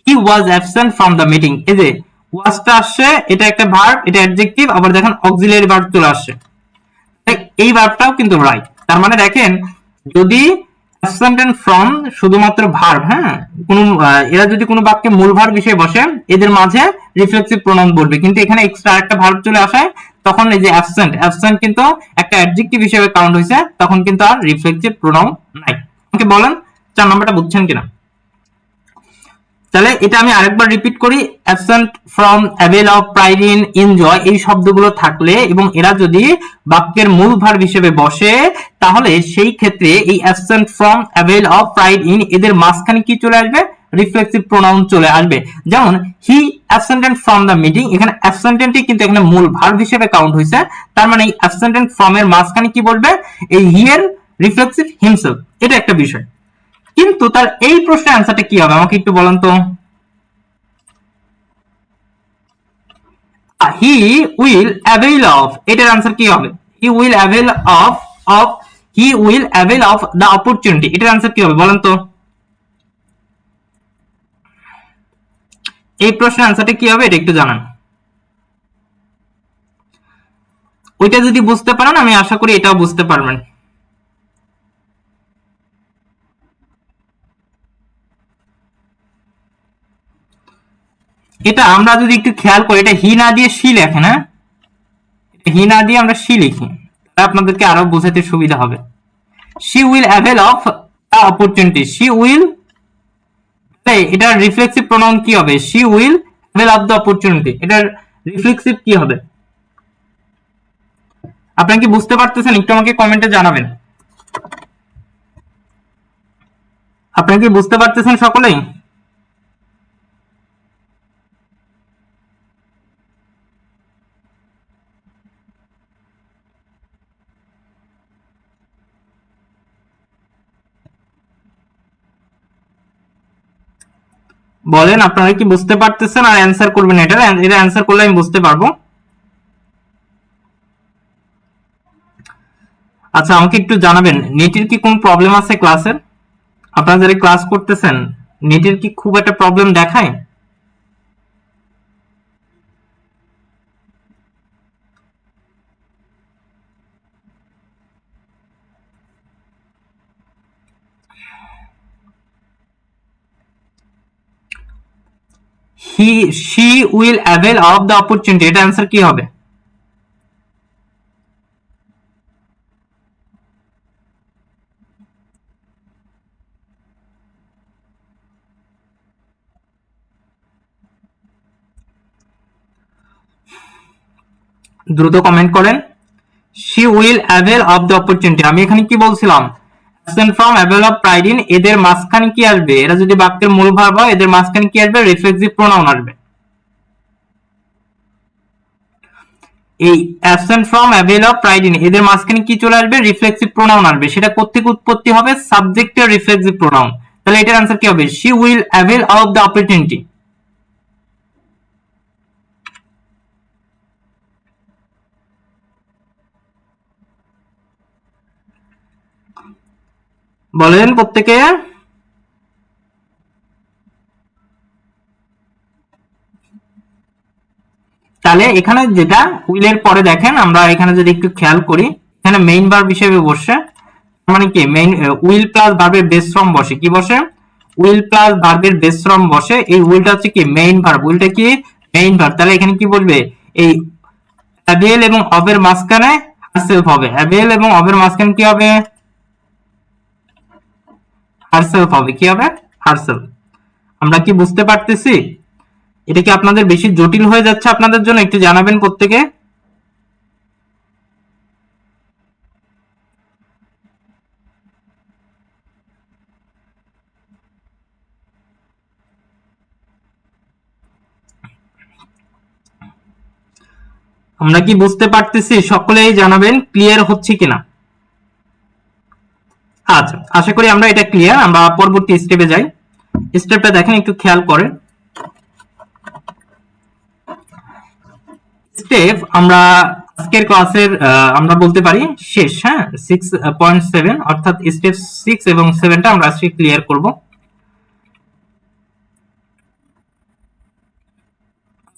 হি was absent from the meeting। এই যে ওয়াজটা আসছে, এটা একটা ভার্ব, এটা অ্যাডজেক্টিভ, আবার দেখেন অক্সিলিয়ারি ভার্ব চলে আসছে, এই ভার্বটাও কিন্তু রাইট। তার মানে দেখেন যদি absent and from শুধুমাত্র ভার্ব, হ্যাঁ, কোন এরা যদি কোনো বাক্যে মূল ভার্ব হিসেবে বসে, এদের মাঝে রিফ্লেক্সিভ প্রোনাউন বলবে। কিন্তু এখানে এক্সট্রা একটা ভার্ব চলে আসায় তখন এই যে absent, absent কিন্তু একটা অ্যাডজেক্টিভ হিসেবে কাউন্ট হয়েছে, তখন কিন্তু আর রিফ্লেক্সিভ প্রোনাউন নাই। আমাকে বলেন 4 নাম্বারটা বুঝছেন কিনা। তাহলে এটা আমি আরেকবার রিপিট করি, absent from, avail of, pride in, enjoy, এই শব্দগুলো থাকলে এবং এরা যদি বাক্যের মূল ভার্ব হিসেবে বসে, তাহলে সেই ক্ষেত্রে এই absent from, avail of, pride in এদের মাঝখানে কি চলে আসবে? রিফ্লেক্সিভ প্রোনাউন চলে আসবে। যেমন হি absented from the meeting, এখানে absented কিন্তু এখানে মূল ভার্ব হিসেবে কাউন্ট হয়েছে, তার মানে এই absented from এর মাঝখানে কি বলবে? এই হি এর রিফ্লেক্সিভ হিমসেলফ। এটা একটা বিষয়। কিন্তু তার এই প্রশ্নের অ্যান্সারটা কি হবে আমাকে একটু বলেন তো। হি উইল অ্যাভেল অফ, এটার অ্যান্সার কি হবে? He will avail of, of, he will avail of the opportunity, এটার অ্যান্সার কি হবে বলেন তো। এই প্রশ্নের অ্যান্সারটা কি হবে এটা একটু জানান। ওইটা যদি বুঝতে পারেন আমি আশা করি এটাও বুঝতে পারবেন। এটা আমরা যদি একটু খেয়াল করি, এটা হি না দিয়ে সি লেখে না, হি না দিয়ে আমরা সি লিখি, আপনাদেরকে আরো বোঝাতে সুবিধা হবে। she will avail of the opportunity, she will, এটা রিফ্লেক্সিভ প্রোনাউন কি হবে? she will avail of the opportunity, এটার রিফ্লেক্সিভ কি হবে? আপনারা কি বুঝতে পারতেছেন? একটু আমাকে কমেন্টে জানাবেন। আপনারা কি বুঝতে পারতেছেন সকলেই? বলেন আপনারা কি বুঝতে পারতেছেন? আর অ্যান্সার করবেন, এটা অ্যান্সার করলে আমি বুঝতে পারবো। আচ্ছা, আমাকে একটু জানাবেন, নেটের কি কোন প্রবলেম আছে ক্লাসের? আপনারা যারা ক্লাস করতেছেন, নেটের কি খুব একটা প্রবলেম দেখায়? she will avail of the opportunity, এটা অ্যান্সার কি হবে? দ্রুত কমেন্ট করেন। she will avail of the opportunity, আমি এখানে কি বলছিলাম? absent from, avail of, pride in, এদের মাঝখানে কি আসবে? এরা যদি বাক্যের মূল ভার্ব হয়, এদের মাঝখানে কি আসবে? রিফ্লেক্সিভ প্রোনাউন আসবে। এই absent from, avail of, pride in, এদের মাঝখানে কি চলে আসবে? রিফ্লেক্সিভ প্রোনাউন আসবে। সেটা কোত্থেকে উৎপত্তি হবে? সাবজেক্টের রিফ্লেক্সিভ প্রোনাউন। তাহলে এটার आंसर কি হবে? she will avail of the opportunity। বলেন প্রত্যেকে। তাহলে এখানে যেটা উইলের পরে দেখেন, আমরা এখানে যদি একটু খেয়াল করি, এখানে মেইন ভার্ব হিসেবে বসে, মানে কি মেইন উইল প্লাস ভার্বের বেস ফর্ম বসে, কি বসে? উইল প্লাস ভার্বের বেস ফর্ম বসে। এই উইলটা হচ্ছে কি মেইন ভার্ব, উইলটা কি মেইন ভার্ব। তাহলে এখানে কি বলবে? এই অ্যাভেল এবং অবের মাঝখানে হারসেলফ হবে। অ্যাভেল এবং অবের মাঝখানে কি হবে? হারসেলফ হবে। কি হবে? হারসেলফ। আমরা কি বুঝতে পারতেছি? এটা কি আপনাদের বেশি জটিল হয়ে যাচ্ছে আপনাদের জন্য? একটু জানাবেন প্রত্যেকে। আমরা কি বুঝতে পারতেছি? সকলেই জানাবেন ক্লিয়ার হচ্ছে কিনা। আচ্ছা, আশা করি আমরা এটা ক্লিয়ার। আমরা পরবর্তী স্টেপে যাই। স্টেপটা দেখেন, একটু খেয়াল করেন। স্টেপ আমরা আজকের ক্লাসের আমরা বলতে পারি শেষ। হ্যাঁ, 6.7 অর্থাৎ স্টেপ 6 এবং 7টা আমরা আজকে ক্লিয়ার করব।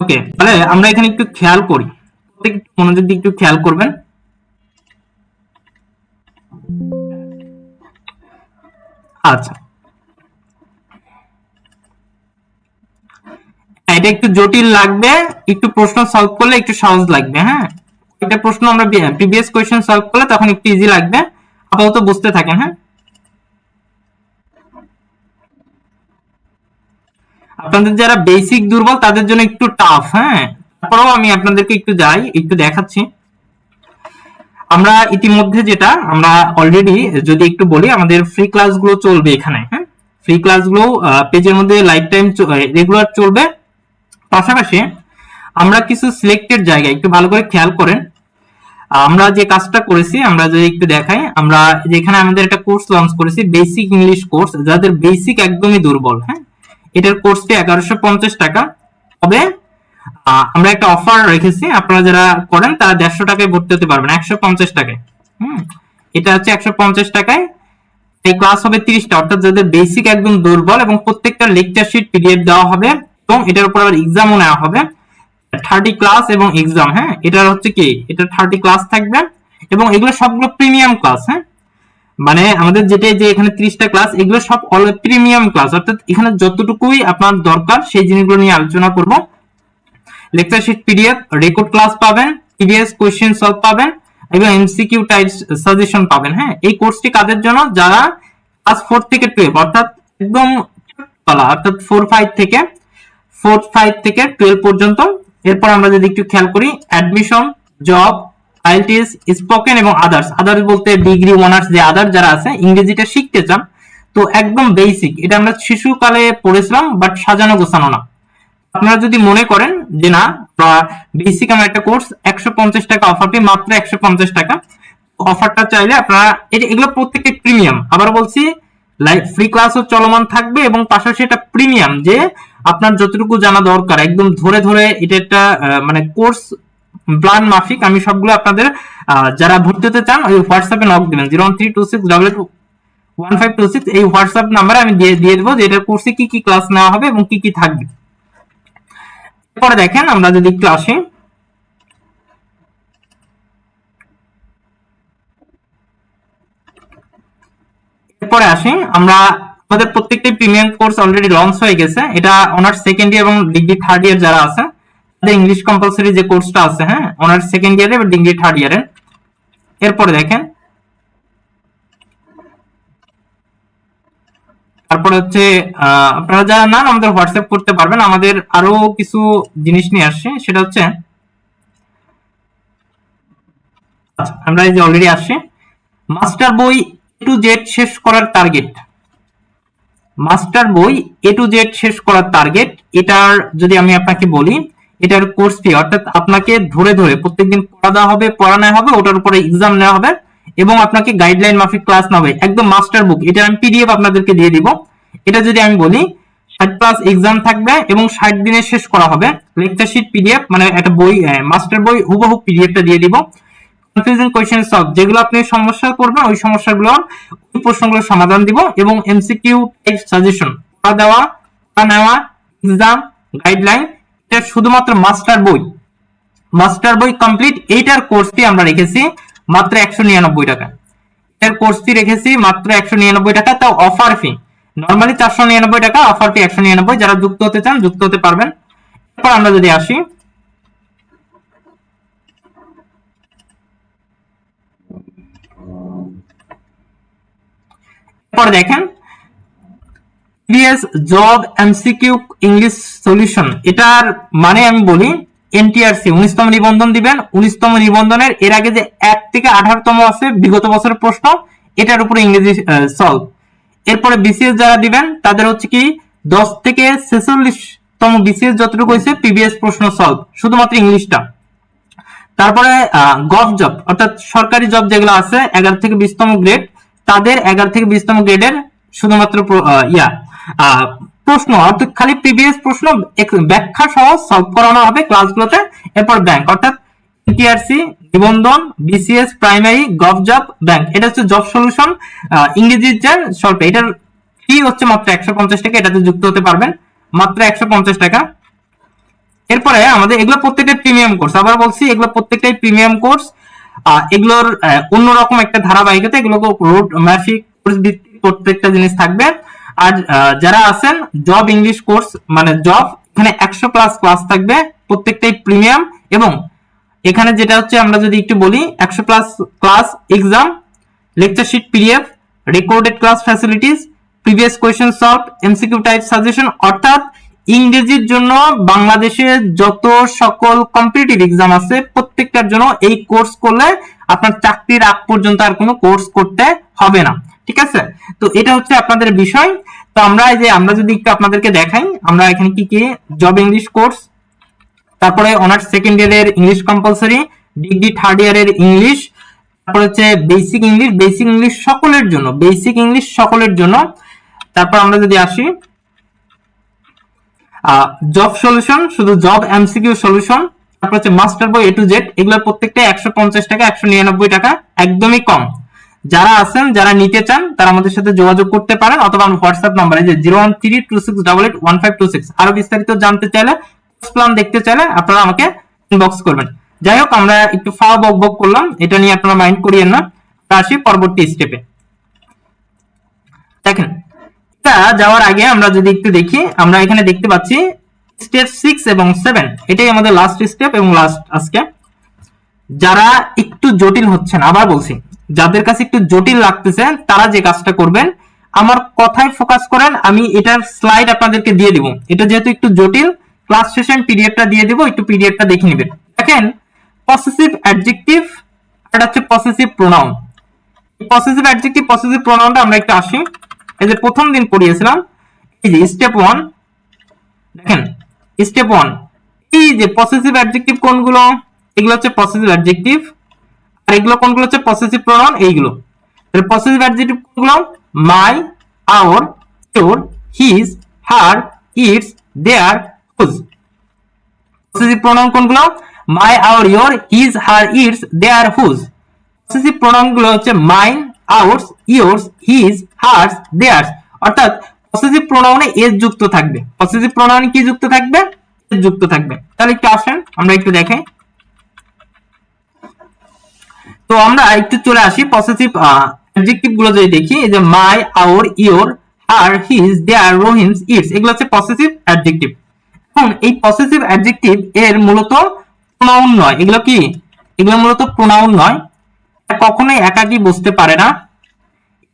ওকে, তাহলে আমরা এখানে একটু খেয়াল করি, মনোযোগ দিয়ে একটু খেয়াল করবেন। আচ্ছা, এটা একটু জটিল লাগবে, একটু প্রশ্ন সলভ করলে একটু সহজ লাগবে। হ্যাঁ, এটা প্রশ্ন আমরা প্রিভিয়াস কোয়েশ্চেন সলভ করলে তখন একটু ইজি লাগবে। আপাতত বুঝতে থাকেন। হ্যাঁ, আপনাদের যারা বেসিক দুর্বল তাদের জন্য একটু টাফ। হ্যাঁ, তারপরেও আমি আপনাদেরকে একটু একটু দেখাচ্ছি। আমরা ইতিমধ্যে যেটা আমরা অলরেডি যদি একটু বলি, আমাদের ফ্রি ক্লাসগুলো চলবে এখানে। হ্যাঁ, ফ্রি ক্লাসগুলো পেজের মধ্যে লাইফ টাইম রেগুলার চলবে। পাশাপাশি আমরা কিছু সিলেক্টেড জায়গায় একটু ভালো করে খেয়াল করেন, আমরা যে কাজটা করেছি আমরা যদি একটু দেখাই, আমরা যেখানে আমাদের একটা কোর্স লঞ্চ করেছি, বেসিক ইংলিশ কোর্স, যাদের বেসিক একদমই দুর্বল। হ্যাঁ, এটার কোর্সটি 1150 টাকা। তবে আমরা একটা অফার রেখেছি, আপনারা যারা করেন তারা 150 টাকায় ভর্তি হতে পারবেন 150 টাকায়। এটা হচ্ছে 150 টাকায়। এই ক্লাস হবে 30টা, অর্থাৎ যাদের বেসিক একদম দুর্বল, এবং প্রত্যেকটা লেকচার শিট পিডিএফ দেওয়া হবে, এবং এটার উপর আবার এক্সামও নেওয়া হবে। 30 ক্লাস এবং এক্সাম। হ্যাঁ, এটা হচ্ছে কি, এটা 30 ক্লাস থাকবে, এবং এগুলো সবগুলো প্রিমিয়াম ক্লাস। হ্যাঁ, মানে আমাদের যেটা যে এখানে 30টা ক্লাস, এগুলো সব প্রিমিয়াম ক্লাস, অর্থাৎ এখানে যতটুকুই আপনার দরকার সেই জিনিসগুলো নিয়ে আলোচনা করব। Lecture sheet PDF, record class পাবেন, প্রিভিয়াস কোশ্চেন সলভ পাবেন এবং এমসিকিউ টাইপ সাজেশন পাবেন। হ্যাঁ, এই কোর্সটি কাদের জন্য? যারা ক্লাস 4 থেকে 12 অর্থাৎ একদম অর্থাৎ 4 5 থেকে 12 পর্যন্ত। এরপর আমরা যদি একটু খেয়াল করি, অ্যাডমিশন, জব, আইএলটিএস, স্পোকেন এবং আদার্স বলতে ডিগ্রি অনার্স যে আদার্স যারা আছে ইংরেজিটা শিখতে চান, তো একদম বেসিক, এটা আমরা শিশুকালে পড়েছিলাম বাট সাজানো গোছানো না। আপনারা যদি মনে করেন যে না বেসিক আমার একটা কোর্স 150 টাকা অফার পেয়ে, মাত্র 150 টাকা অফারটা চাইলে আপনারা, এগুলো প্রত্যেকটা প্রিমিয়াম, আবার বলছি লাইভ ফ্রি ক্লাসও চলমান থাকবে এবং পাশাপাশি এটা প্রিমিয়াম, যে আপনার যতটুকু জানা দরকার একদম ধরে ধরে এটা একটা মানে কোর্স প্ল্যান মাফিক আমি সবগুলো আপনাদের যারা ভর্তি হতে চান ওই হোয়াটসঅ্যাপে নক দিবেন 01326881526, এই হোয়াটসঅ্যাপ নাম্বারে আমি দিয়ে দেবো যে এটা কোর্সে কি কি ক্লাস নেওয়া হবে এবং কি কি থাকবে। এরপরে দেখেন আমরা যদি একটু আসি, এরপরে আসি আমরা, আমাদের প্রত্যেকটা প্রিমিয়াম কোর্স অলরেডি লঞ্চ হয়ে গেছে। এটা অনার্স সেকেন্ড ইয়ার এবং ডিগ্রি থার্ড ইয়ার যারা আছে তাদের ইংলিশ কম্পালসরি যে কোর্সটা আছে, হ্যাঁ, অনার্স সেকেন্ড ইয়ারে এবং ডিগ্রি থার্ড ইয়ারে। এরপরে দেখেন, তারপরে হচ্ছে আপনারা যারা না আমাদের হোয়াটসঅ্যাপ করতে পারবেন। আমাদের আরো কিছু জিনিস নিয়ে আসছে, সেটা হচ্ছে আমরা এই যে অলরেডি আসছি মাস্টার বই এ টু জেড শেষ করার টার্গেট। মাস্টার বই এ টু জেড শেষ করার টার্গেট, এটার যদি আমি আপনাকে বলি, এটার কোর্স ফি অর্থাৎ আপনাকে ধরে ধরে প্রত্যেকদিন পড়া দেওয়া হবে, পড়ানো হবে, ওটার উপরে এক্সাম নেওয়া হবে এবং আপনাকে গাইডলাইন মাফিক ক্লাস নেবে, একদম মাস্টার বুক। এটা আমি পিডিএফ আপনাদেরকে দিয়ে দিব। এটা যদি আমি বলি 60+ এক্সাম থাকবে এবং 60 দিনে শেষ করা হবে। লেকচার শিট পিডিএফ মানে একটা বই, মাস্টার বই হুবহু পিডিএফটা দিয়ে দিব। কনফিউজিং কোশ্চেন সলভ, যেগুলো আপনি সমস্যা করবেন ওই সমস্যাগুলো ওই প্রশ্নগুলোর সমাধান দিব এবং এমসিকিউ টাইপ সাজেশন, পড়া দেওয়া, পড়া নেওয়া, এক্সাম, গাইডলাইন, এটা শুধুমাত্র মাস্টার বই। মাস্টার বই কমপ্লিট এইটার কোর্সটি আমরা রেখেছি মাত্র 199 টাকা। এর কোর্সটি রেখেছি মাত্র 199 টাকা, তাও অফার ফি। নরমালি 499 টাকা, অফার ফি 199। যারা যুক্ত হতে চান যুক্ত হতে পারবেন। এরপর আমরা যদি আসি, এরপর দেখেন previous job MCQ English solution, এটার মানে আমি বলি এনটিআরসি 19তম নিবন্ধন দিবেন। 19তম নিবন্ধনের এর আগে যে 1 থেকে 18তম আছে বিগত বছরের প্রশ্ন, এটার উপরে ইংরেজি সলভ। এরপরে বিসিএস যারা দিবেন তাদের হচ্ছে কি 10 থেকে 46তম বিসিএস যতটুকু হয়েছে প্রিভিয়াস প্রশ্ন সলভ, শুধুমাত্র ইংলিশটা। তারপরে গভ জব অর্থাৎ সরকারি জব যেগুলো আছে 11 থেকে 20তম গ্রেড, তাদের 11 থেকে 20তম গ্রেডের শুধুমাত্র প্রশ্ন অর্থাৎ খালি প্রিভিয়াস প্রশ্ন ব্যাখ্যা সহ সলভ করানো হবে ক্লাসগুলোতে। এরপর ব্যাংক অর্থাৎ এনটিআরসি, নিবন্ধন, BCS, primary, gov job, bank, এটা হচ্ছে জব সলিউশন ইংরেজির যে স্বল্প। এটার ফি হচ্ছে মাত্র 150 টাকা, এটাতে যুক্ত হতে পারবেন মাত্র 150 টাকা। এরপরে আমাদের এগুলো প্রত্যেকটা প্রিমিয়াম কোর্স, আবার বলছি এগুলো প্রত্যেকটাই প্রিমিয়াম কোর্স। এগুলোর অন্যরকম একটা ধারাবাহিকতা, এগুলো রোড ম্যাফিক কোর্স ভিত্তিক প্রত্যেকটা জিনিস থাকবে। আর যারা আছেন জব ইংলিশ কোর্স মানে জব, এখানে 100+ ক্লাস থাকবে, প্রত্যেকটাই প্রিমিয়াম। এবং এখানে যেটা হচ্ছে আমরা যদি একটু বলি 100+ class, exam, lecture sheet PDF, recorded class facilities, previous question solve, MCQ type suggestion, অর্থাৎ ইংরেজির জন্য বাংলাদেশে যত সকল কম্পিটিটিভ এক্সাম আছে প্রত্যেকটার জন্য এই কোর্স করলে আপনার চাকরির আগ পর্যন্ত আর কোনো কোর্স করতে হবে না। ঠিক আছে, তো এটা হচ্ছে আপনাদের বিষয়। তো আমরা এই যে আমরা যদি একটু আপনাদেরকে দেখাই, আমরা এখানে কি কি জব ইংলিশ কোর্স, তারপরে অনার্স সেকেন্ড ইয়ারের ইংলিশ কম্পালসরি, ডিগ্রি থার্ড ইয়ারের ইংলিশ, তারপর হচ্ছে বেসিক ইংলিশ, বেসিক ইংলিশ সকলের জন্য, বেসিক ইংলিশ সকলের জন্য। তারপর আমরা যদি আসি জব সলিউশন, শুধু জব এমসিকিউ সলিউশন, তারপর হচ্ছে মাস্টার বই এ টু জেড, এগুলোর প্রত্যেকটা 150 টাকা, 199 টাকা, একদমই কম। যারা আছেন যারা নিতে চান তারা আমাদের সাথে যোগাযোগ করতে পারেন, অথবা হোয়াটসঅ্যাপ নাম্বারে যে 01326881526, আরো বিস্তারিত জানতে চাইলে প্ল্যান দেখতে চাইলে আপনারা আমাকে ইনবক্স করবেন। যাই হোক, আমরা একটু ফাওয়া বক করলাম, এটা নিয়ে আপনারা মাইন্ড করিয়েন না। আসি পরবর্তী স্টেপে। দেখেন, এটা যাওয়ার আগে আমরা যদি একটু দেখি, আমরা এখানে দেখতে পাচ্ছি স্টেপ 6 এবং 7 এটাই আমাদের লাস্ট স্টেপ এবং লাস্ট আজকে। যারা একটু জটিল হচ্ছেন, আবার বলছি, যাদের কাছে একটু জটিল লাগতেছে তারা যে কাজটা করবেন, আমার কথায় ফোকাস করেন। আমি এটার স্লাইড আপনাদেরকে দিয়ে দিব, এটা যেহেতু একটু জটিল, ক্লাস সেশন পিডিএফটা দিয়ে দিব, একটু পিডিএফটা দেখে নেবেন। দেখেন, পসেসিভ অ্যাডজেক্টিভ আর হচ্ছে possessive pronoun. Possessive adjective possessive প্রোনাউনটা আমরা একটু আসি। এই যে প্রথম দিন পড়িয়েছিলাম, এই যে স্টেপ 1, দেখেন স্টেপ 1, এই যে পসেসিভ অ্যাডজেক্টিভ কোনগুলো, এগুলো হচ্ছে পসেসিভ অ্যাডজেক্টিভ, আর এগুলো কোনগুলো হচ্ছে পসেসিভ প্রোনাউন। এইগুলো তাহলে পসেসিভ অ্যাডজেক্টিভ কোনগুলো, my, our, your, his, her, its, their, whose. Possessive pronoun কোনগুলো, my, our, your, his, her, its, their, whose. Possessive pronoun গুলো হচ্ছে mine, ours, yours, his, hers, theirs. অর্থাৎ পসেসিভ প্রোনাউনে S যুক্ত থাকবে। পসেসিভ প্রোনাউনে কি যুক্ত থাকবে, এস যুক্ত থাকবে। তাহলে একটু আসেন আমরা একটু দেখাই। তো আমরা একটু চলে আসি পসেসিভ অ্যাডজেক্টিভ গুলো যদি দেখি, এই যে my, our, your, her, his, their, Rahim's, its, এগুলো হচ্ছে পসেসিভ অ্যাডজেক্টিভ। এখন এই পসেসিভ অ্যাডজেক্টিভ এর মূলত প্রোনাউন নয়, এগুলো কি, এগুলো মূলত প্রোনাউন নয়, কখনোই একাকী বসতে পারে না।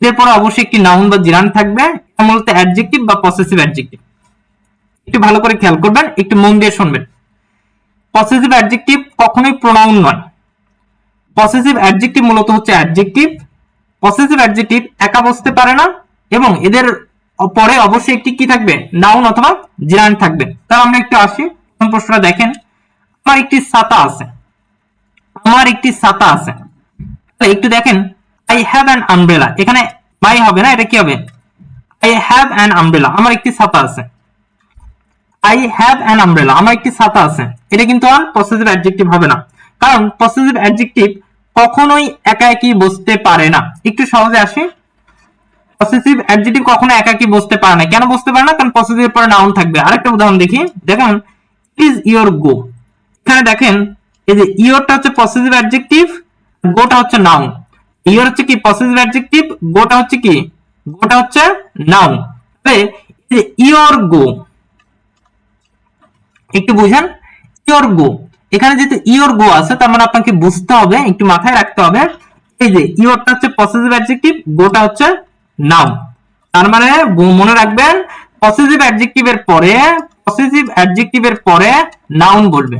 এর পরে অবশ্যই একটি নাউন বা জিরান থাকবে, এটা মূলত অ্যাডজেক্টিভ বা পসেসিভ অ্যাডজেক্টিভ। একটু ভালো করে খেয়াল করবেন, একটু মন দিয়ে শুনবেন। পসেসিভ অ্যাডজেক্টিভ কখনোই প্রোনাউন নয়। পসেসিভ অ্যাডজেক্টিভ মূলত হচ্ছে অ্যাডজেক্টিভ। পসেসিভ অ্যাডজেক্টিভ একা বসতে পারে না এবং এদের পরে অবশ্যই একটি কি থাকবে, নাউন অথবা জিরান থাকবে। তাহলে আমরা একটু আসি, প্রথম প্রশ্নটা দেখেন, আমার একটি ছাতা আছে, আমার একটি ছাতা আছে। একটু দেখেন, আই হ্যাভ অ্যান আমব্রেলা, এখানে মাই হবে না, এটা কি হবে, আই হ্যাভ অ্যান আমব্রেলা, আমার একটি ছাতা আছে। আই হ্যাভ অ্যান আমব্রেলা, আমার একটি ছাতা আছে, এটা কিন্তু আর পসেসিভ অ্যাডজেক্টিভ হবে না, কারণ পসেসিভ অ্যাডজেক্টিভ কখনোই একা একই বসতে পারে না। একটু সহজে আসি, পসেসিভ অ্যাডজেক্টিভ কখনো একাকী বসতে পারে না। কেন বসতে পারে না, কারণ পসেসিভের পরে নাউন থাকবে। আরেকটা উদাহরণ দেখি, দেখেন ইট ইজ ইওর গো, এখানে দেখেন এই যে ইওরটা হচ্ছে পসেসিভ অ্যাডজেক্টিভ, গোটা হচ্ছে নাউন। ইওর হচ্ছে কি পসেসিভ অ্যাডজেক্টিভ, গোটা হচ্ছে কি, গোটা হচ্ছে নাউন। তাহলে ইওর গো, একটু বুঝেন, ইওর গো, এখানে যেহেতু ইওর গো আছে তার মানে আপনাকে বুঝতে হবে, একটু মাথায় রাখতে হবে, এই যে ইওরটা হচ্ছে পসেসিভ অ্যাডজেক্টিভ, গোটা হচ্ছে নাউন। তার মানে মনে রাখবেন, পসেসিভ অ্যাডজেক্টিভের পরে, পসেসিভ অ্যাডজেক্টিভের পরে নাউন বলবে,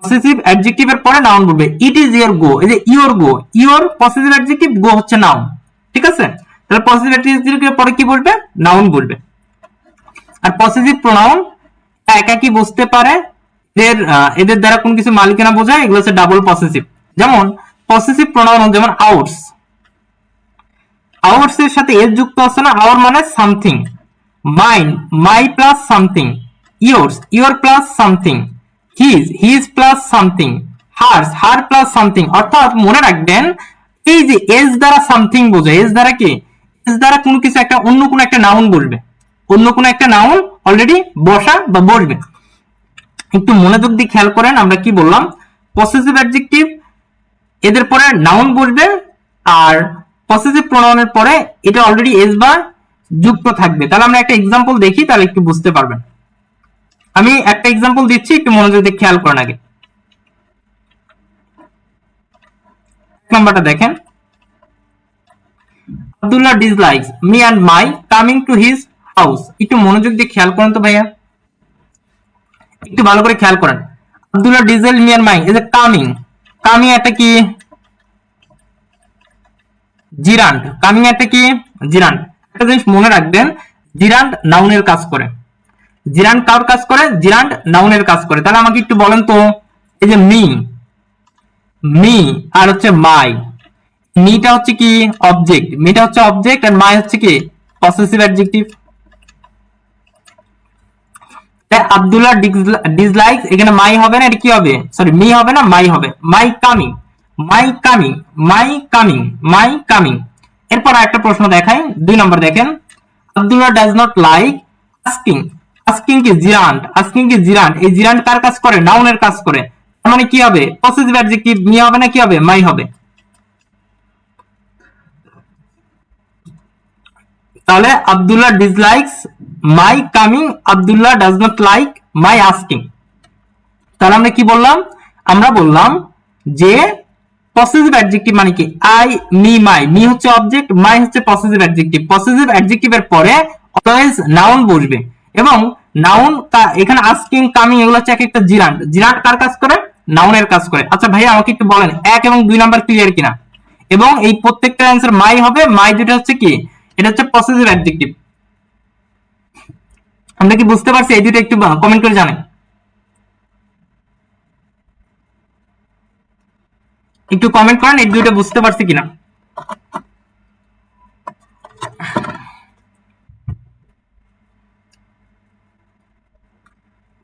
পসেসিভ অ্যাডজেক্টিভের পরে নাউন বলবে। ইট ইজ ইওর গো, এই যে your go, your possessive adjective, go হচ্ছে নাউন, ঠিক আছে। তাহলে পসেসিভ অ্যাডজেক্টিভের পরে কি বলবে, নাউন বলবে। আর পসেসিভ প্রোনাউন একাকী বসতে পারে, এদের দ্বারা কোন কিছু মালিকানা বোঝায়, এগুলো হচ্ছে ডাবল পসেসিভ। যেমন পসেসিভ প্রোনাউন যেমন আউটস, আওয়ার্স এর সাথে এস যুক্ত আছে না, আওয়ার মানে something, mine, my plus something, yours, your plus something, his, his plus something, hers, her plus something. অর্থাৎ মনে রাখবেন, এই যে এস দ্বারা সামথিং বোঝায়, এস দ্বারা কি, এস দ্বারা কোনো কিছু একটা, অন্য কোনো একটা নাউন বলবে, অন্য কোনো একটা নাউন অলরেডি বসা বা বসবে। একটু মনোযোগ দিয়ে খেয়াল করেন, আমরা কি বললাম, পসেসিভ অ্যাডজেক্টিভ এদের পরে নাউন বসবে, আর পসেসিভ প্রোনাউনের পরে এটা অলরেডি এস বা যুক্ত থাকবে। তাহলে আমরা একটা এক্সাম্পল দেখি, তাহলে একটু বুঝতে পারবেন। আমি একটা এক্সাম্পল দিচ্ছি, একটু মনোযোগ দিয়ে খেয়াল করেন। আগে নাম্বারটা দেখেন, Abdullah dislikes me and my coming to his house. একটু মনোযোগ দিয়ে খেয়াল করেন তো ভাইয়া, একটু ভালো করে খেয়াল করেন। Abdullah dislikes me and my, এই যে কামিং, কামিং একটা কি, জিরান্ড, কামিং একটা কি, জিরান্ড। একটা জিনিস মনে রাখবেন, জিরান্ড নাউনের কাজ করে, জিরান্ড কার কাজ করে, জিরান্ড নাউনের কাজ করে। তাহলে আমাকে একটু বলেন তো, এই যে মি, মি আর হচ্ছে মাই, মিটা হচ্ছে কি অবজেক্ট, মিটা হচ্ছে অবজেক্ট, আর মাই হচ্ছে কি পসেসিভ অ্যাডজেক্টিভ। আব্দুল্লাহ ডিসলাইকস, এখানে মাই হবে না, এটা কি হবে, সরি মি হবে না, মাই হবে। মাই কামিং, মাই কামিং, মাই কামিং, মাই কামিং। এরপর একটা প্রশ্ন দেখাই, 2 নম্বর দেখেন, Abdullah does not like asking, asking কি জিরান্ড, আস্কিং কি জিরান্ড, এই জিরান্ড কার কাজ করে, নাউনের কাজ করে। তার মানে কি হবে, পসেসিভ অ্যাডজেক্টিভ, মি হবে না, কি হবে, মাই হবে। তাহলে Abdullah dislikes my coming Abdullah does not like my asking. তাহলে আমরা কি বললাম? আমরা বললাম যে পসেসিভ অ্যাডজেক্টিভ মানে কি আই মি মাই, মি হচ্ছে অবজেক্ট, মাই হচ্ছে পসেসিভ অ্যাডজেক্টিভ। পসেসিভ অ্যাডজেক্টিভের পরে অলওয়েজ নাউন বসবে এবং নাউন এখানে আস্কিং কামিং এগুলো হচ্ছে এক একটা জিরান্ট। জিরান্ট কার কাজ করে? নাউনের কাজ করে। আচ্ছা ভাইয়া আমাকে একটু বলেন 1 এবং 2 নাম্বার ক্লিয়ার কিনা? এবং এই প্রত্যেকটা অ্যান্সার মাই হবে। মাই যেটা হচ্ছে কি, এটা হচ্ছে পসেসিভ অ্যাডজেক্টিভ। আমরা কি বুঝতে পারছি? এই দুটো একটু কমেন্ট করে জানেন, একটু কমেন্ট করেন এই দুটো বুঝতে পারছি কিনা।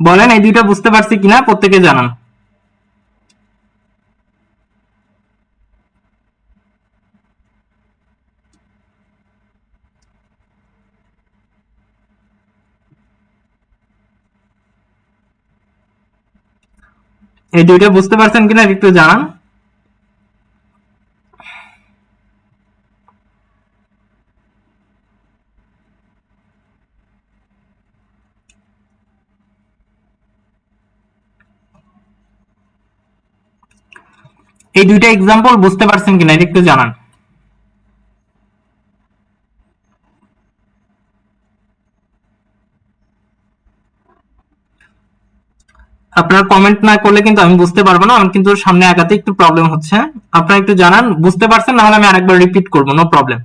বলেন এই দুইটা বুঝতে পারছি কিনা, প্রত্যেকে জানান। এই দুইটা বুঝতে পারছেন কিনা একটু জানান। এই দুইটা এক্সাম্পল বুঝতে পারছেন কিনা একটু জানান। আপনারা কমেন্ট না করলে কিন্তু আমি বুঝতে পারবো না, আমার কিন্তু সামনে আগাতে একটু প্রবলেম হচ্ছে। আপনারা একটু জানান বুঝতে পারছেন, না হলে আমি আরেকবার রিপিট করবো, নো প্রবলেম।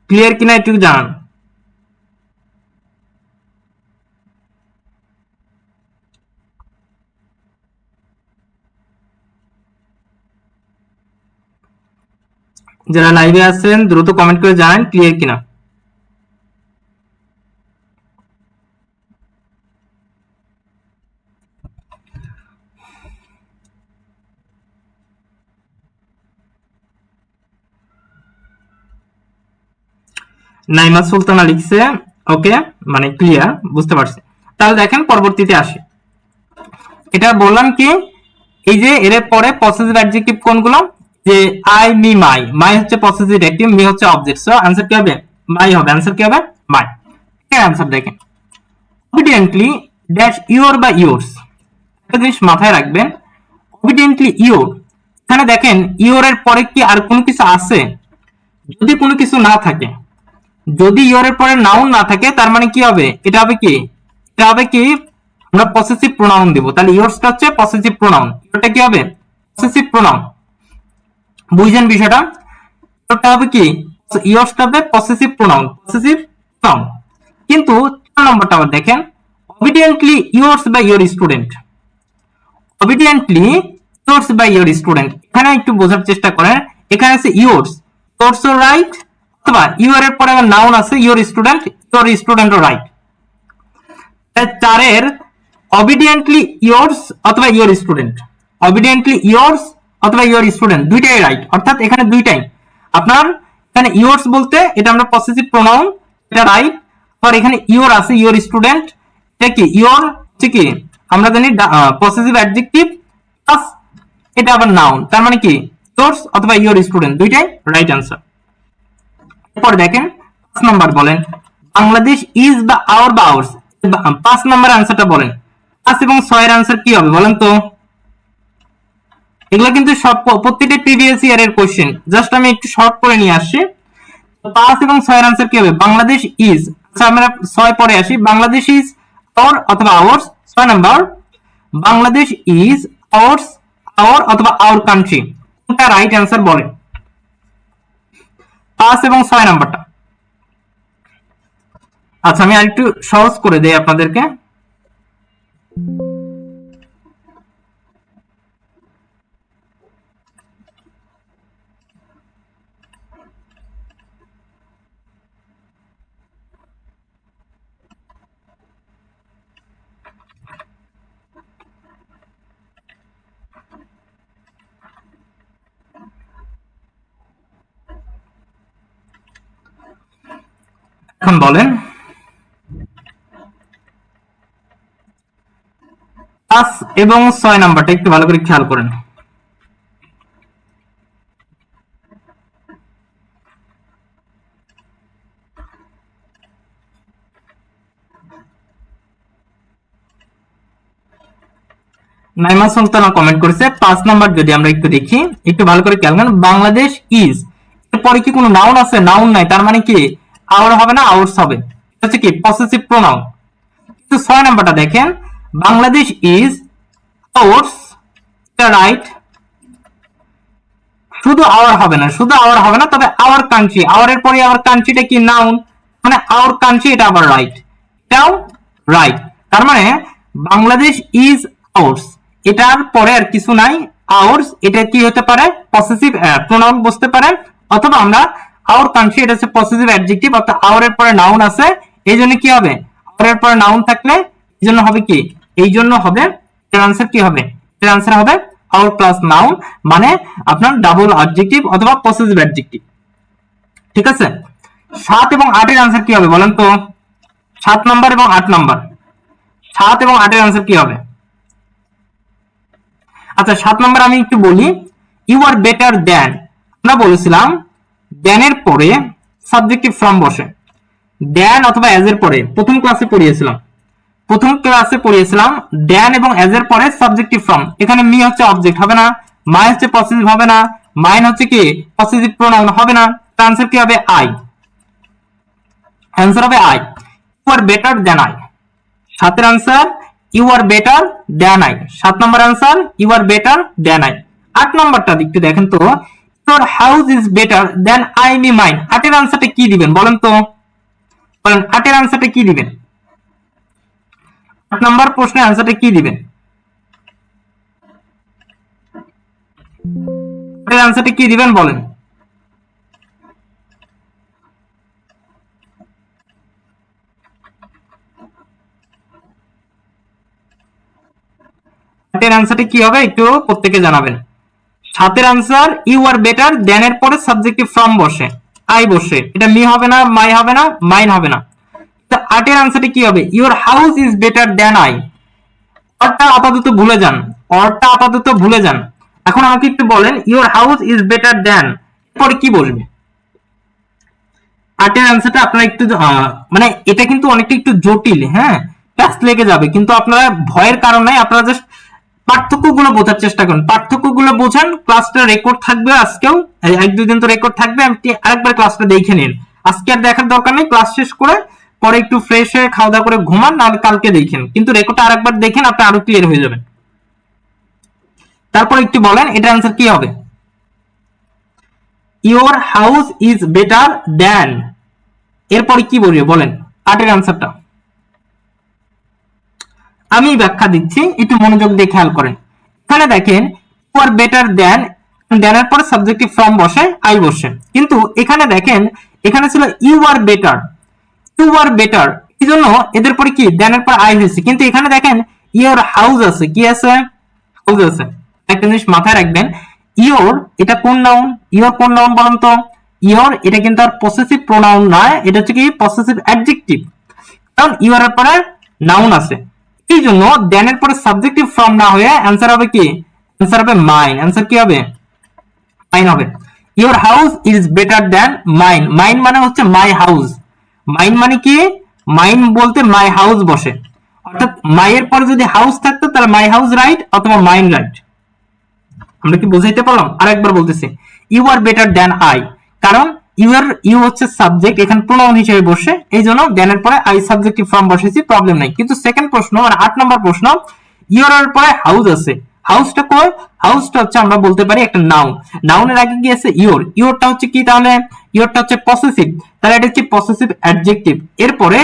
ক্লিয়ার কিনা একটু জানান। যারা লাইভে আছেন দ্রুত কমেন্ট করে জানান ক্লিয়ার কিনা। নাইমা সুলতানা লিখছে ওকে, মানে ক্লিয়ার, বুঝতে পারছি। তাহলে দেখেন পরবর্তীতে আসে। এটা বললাম কি, এই যে এর পরে পসেসিভ অ্যাডজেক্টিভ কোনগুলো? যে আই মি মাই, মাই হচ্ছে পসেসিভ অ্যাডজেক্টিভ, মি হচ্ছে অবজেক্ট, সো आंसर কি হবে? মাই হবে। आंसर কি হবে? মাই। এর आंसर দেখেন, obediently ড্যাশ ইওর বা ইওরস। একটা জিনিস মাথায় রাখবেন, obediently ইওর, এখানে দেখেন ইওর এর পরে কি আর কোনো কিছু আছে? যদি কোনো কিছু না থাকে, যদি ইওর এর পরে নাউন না থাকে, তার মানে কি হবে? এটা হবে কি, এটা হবে কি, আমরা পসেসিভ প্রোনাউন দিব। তাহলে ইওরসটা হচ্ছে পসেসিভ প্রোনাউন, এটা কি হবে? Possessive pronoun. বুঝছেন বিষয়টা? এটা হবে কি, ইওরসটা হবে পসেসিভ প্রোনাউন, পসেসিভ প্রোনাউন। কিন্তু 4 নম্বরটা আবার দেখেন, obediently yours by your student, obediently yours by your student। এখানে একটু বোঝার চেষ্টা করেন, এখানে আছে yours, yours ও রাইট, অথবা ইউর এর পরে আবার নাউন আছে your student, your student ও রাইট। চারের obediently yours অথবা your student, obediently yours অথবা your student দুইটাই রাইট, অর্থাৎ এখানে দুইটাই আপনার। এখানে yours বলতে এটা আমরা পসেসিভ প্রোনাউন, এটা রাইট। আর এখানে your আছে your student, এটা কি your হচ্ছে কি আমরা জানি পসেসিভ অ্যাডজেক্টিভ প্লাস এটা আবার নাউন, তার মানে কি yours অথবা your student দুইটাই রাইট आंसर। এরপর দেখেন 5 নাম্বার বলেন, বাংলাদেশ ইজ বা আওয়ার বা আওয়ার্স। 5 নাম্বার आंसरটা বলেন, 5 এবং 6 এর आंसर কি হবে বলেন তো? এগুলো কিন্তু সব প্রত্যেকটা প্রিভিয়াস ইয়ারের কোশ্চেন, জাস্ট আমি একটু শর্ট করে নিয়ে আসছি। 5 এবং 6 এর आंसर কি হবে? বাংলাদেশ ইজ। আচ্ছা আমরা 6 পরে আসি, বাংলাদেশ ইজ আওয়ার অথবা ours. 6 number, Bangladesh is ours, our অথবা আওয়ার কান্ট্রি, কোনটা রাইট आंसर বলেন? 5 এবং 6 নাম্বারটা। আচ্ছা আমি আরেকটু সহজ করে দেই আপনাদেরকে। এখন বলেন 5 এবং 6 নাম্বারটা একটু ভালো করে খেয়াল করেন। নাইমা সুলতানা কমেন্ট করেছে 5 নাম্বার। যদি আমরা একটু দেখি, একটু ভালো করে খেয়াল করেন, বাংলাদেশ ইজ, এরপরে কি কোনো নাউন আছে? নাউন নাই, তার মানে কি আওয়ার হবে না, আওয়ার্স হবে। এটা হচ্ছে কি পসেসিভ প্রোনাউন। কিন্তু 6 নাম্বারটা দেখেন, বাংলাদেশ ইজ আওয়ার্স, এটা রাইট। শুধু আওয়ার হবে না, শুধু আওয়ার হবে না, তবে আওয়ার কান্ট্রি, আওয়ারের পরে আওয়ার কান্ট্রিটা কি নাউন, মানে আওয়ার কান্ট্রি, এটা আবার রাইট, এটাও রাইট। তার মানে বাংলাদেশ ইজ আওয়ার্স, এটার পরে আর কিছু নাই, আওয়ার্স, এটা কি হতে পারে পসেসিভ প্রোনাউন বসতে পারে, অথবা আমরা আওয়ার কান্ট্রি, এটা হচ্ছে পসেসিভ অ্যাডজেক্টিভ, অর্থাৎ আওয়ারের পরে নাউন আছে, এই জন্য কি হবে, আওয়ারের পরে নাউন থাকলে এই জন্য হবে কি, এই জন্য হবে, এর আনসার কি হবে, এর আনসার হবে আওয়ার প্লাস নাউন, মানে আপনার ডাবল অ্যাডজেক্টিভ অথবা পসেসিভ অ্যাডজেক্টিভ। ঠিক আছে, 7 এবং 8-এর আনসার কি হবে বলেন তো? 7 নাম্বার এবং 8 নাম্বার, 7 এবং 8-এর আনসার কি হবে? আচ্ছা, 7 নাম্বার আমি একটু বলি, ইউ আর বেটার দ্যান, আমরা বলেছিলাম দ্যানের পরে সাবজেক্টিভ ফর্ম বসে, দ্যান অথবা এজ এর পরে, প্রথম ক্লাসে পড়িয়েছিলাম দ্যান এবং এজ এর পরে সাবজেক্টিভ ফর্ম, এখানে মি হচ্ছে অবজেক্ট হবে না, মাই হচ্ছে পসেসিভ হবে না, মাইন হচ্ছে কি পসেসিভ প্রোনাউন হবে না, তার আনসার কি হবে? আই, আনসার হবে I, you are better than I. 7-এর answer you are better than I, 7 number answer you are better than I. 8 নাম্বারটা একটু দেখেন তো, your house is better than I me mine, 8-এর আনসারটা কি দিবেন বলেন তো? বলেন 8-এর আনসারটা কি দিবেন? 8 নাম্বার প্রশ্নের আনসারটা কি দিবেন? 8-এর আনসারটা কি দিবেন বলেন? সাতের আনসারটা কি হবে একটু প্রত্যেকে জানাবেন। 7-এর আনসার ইউ আর বেটার, দেন এর পরে সাবজেক্টিভ ফর্ম বসে, আই বসে, এটা মি হবে না, মাই হবে না, মাইন হবে না। 8-এর আনসারটা কি হবে? Your house is better then I. অরটা আপাতত ভুলে যান, অরটা আপাতত ভুলে যান। এখন আমাকে একটু বলেন, ইউর হাউস ইজ বেটার দেন, এরপরে কি বসবে? 8-এর আনসারটা আপনারা একটু মানে এটা কিন্তু অনেকটা একটু জটিল, হ্যাঁ, প্যাচ লেগে যাবে, কিন্তু আপনারা ভয়ের কারণ নাই, আপনারা জাস্ট পার্থক্যগুলো বোঝার চেষ্টা করুন, পার্থক্যগুলো বোঝান। ক্লাসটা রেকর্ড থাকবে আজকেও, 1-2 দিন তো রেকর্ড থাকবে, আপনি আরেকবার ক্লাসটা দেখে নিন। আজকে আর দেখার দরকার নেই, ক্লাস শেষ করে পরে একটু ফ্রেশ হয়ে খাওয়া দাওয়া করে ঘুমান, নাহলে কালকে দেখেন, কিন্তু রেকর্ডটা আরেকবার দেখেন, আপনি আরো ক্লিয়ার হয়ে যাবেন। তারপর একটু বলেন এটার আনসার কি হবে? Your house is better than, এরপরে কি বলবে বলেন 8-এর আনসারটা? আমি ব্যাখ্যা দিচ্ছি, একটু মনোযোগ দিয়ে খেয়াল করেন। এখানে দেখেন ইউ আর বেটার দ্যান, দ্যানের পরে সাবজেক্টিভ ফর্ম বসে, আই বসে, কিন্তু এখানে দেখেন এখানে ছিল you are better, you are better, এই জন্য এদের পরে কি দ্যানের পর আই হয়েছে, কিন্তু এখানে দেখেন ইওর হাউস আছে, কি আছে? হাউস আছে। একটা জিনিস মাথায় রাখবেন, ইওর এটা কোন নাউন, ইওর কোন নাউন বলেন তো? ইওর এটা কিন্তু আর পসেসিভ প্রোনাউন নয়, এটা হচ্ছে কি পসেসিভ অ্যাডজেক্টিভ, কারণ ইওর এর পরে নাউন আছে, এই জন্য দেনের পরে সাবজেক্টিভ ফর্ম না হয়ে অ্যান্সার হবে কি, অ্যান্সার হবে মাইন, অ্যান্সার কি হবে? মাইন হবে। Your house is better than mine, mine মানে হচ্ছে মাই হাউস, মাইন মানে কি, মাইন বলতে মাই হাউস বসে, অর্থাৎ মাইয়ের পরে যদি হাউস থাকতো তাহলে মাই হাউস রাইট অথবা মাইন রাইট। আমরা কি বুঝাইতে পারলাম? আরেকবার বলতেছি, you are better than I, কারণ ইউ হচ্ছে সাবজেক্ট, এখানে প্রোনাউন হিসেবে বসে, এই জন্য দেনের পরে আই সাবজেক্টিভ ফর্ম বসেছি, প্রবলেম নাই। কিন্তু সেকেন্ড প্রশ্ন মানে 8 নম্বর প্রশ্ন, ইউর এর পরে হাউস আছে, হাউসটা কই? হাউসটা হচ্ছে আমরা বলতে পারি একটা নাউন, নাউনের আগে কি আছে? ইওর, ইওরটা হচ্ছে কি তাহলে? ইওরটা হচ্ছে পসেসিভ, তাহলে এটা হচ্ছে পসেসিভ অ্যাডজেক্টিভ, এরপরে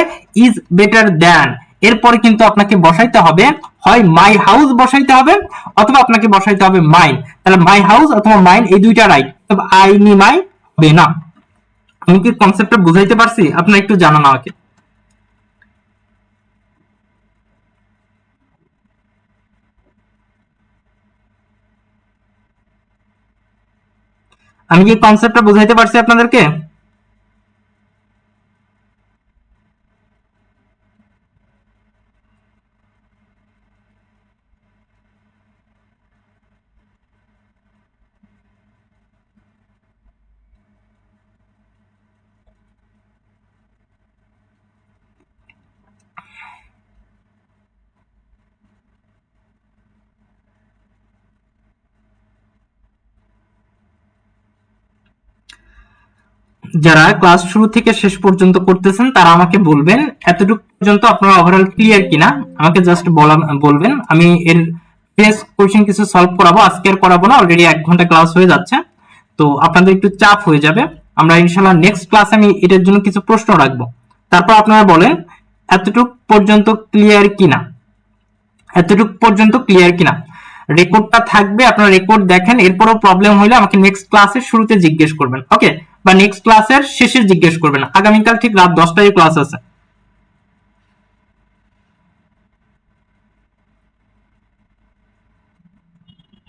ইজ বেটার দ্যান, এরপরে কিন্তু আপনাকে বসাইতে হবে হয় মাই হাউস বসাইতে হবে, অথবা আপনাকে বসাইতে হবে মাইন, তাহলে মাই হাউস অথবা মাইন এই দুইটা রাইট, তবে আই নি মাই হবে না। আমি কি কনসেপ্টটা বুঝাইতে পারছি? আপনার একটু জানান আমাকে। আমি কি কনসেপ্টটা বুঝাইতে পারছি আপনাদেরকে? যারা ক্লাস শুরু থেকে শেষ পর্যন্ত করতেছেন তারা আমাকে বলবেন এতটুকু পর্যন্ত আপনারা ওভারঅল ক্লিয়ার কিনা, আমাকে জাস্ট বলবেন। আমি এর প্রিভিয়াস কোশ্চেন কিছু সলভ করাবো, আজকে আর করাবো না, অলরেডি 1 ঘন্টা ক্লাস হয়ে যাচ্ছে, তো আপনাদের একটু চাপ হয়ে যাবে। আমরা ইনশাআল্লাহ নেক্সট ক্লাসে আমি এটার জন্য কিছু প্রশ্ন রাখবো, তারপর আপনারা বলেন এতটুক পর্যন্ত ক্লিয়ার কিনা, এতটুক পর্যন্ত ক্লিয়ার কিনা। রেকর্ডটা থাকবে, আপনারা রেকর্ড দেখেন, এরপরও প্রবলেম হলে আমাকে নেক্সট ক্লাসের শুরুতে জিজ্ঞেস করবেন, ওকে, বা নেক্সট ক্লাসের শেষে জিজ্ঞেস করবেন। আগামীকাল ঠিক রাত 10টায় ক্লাস আছে।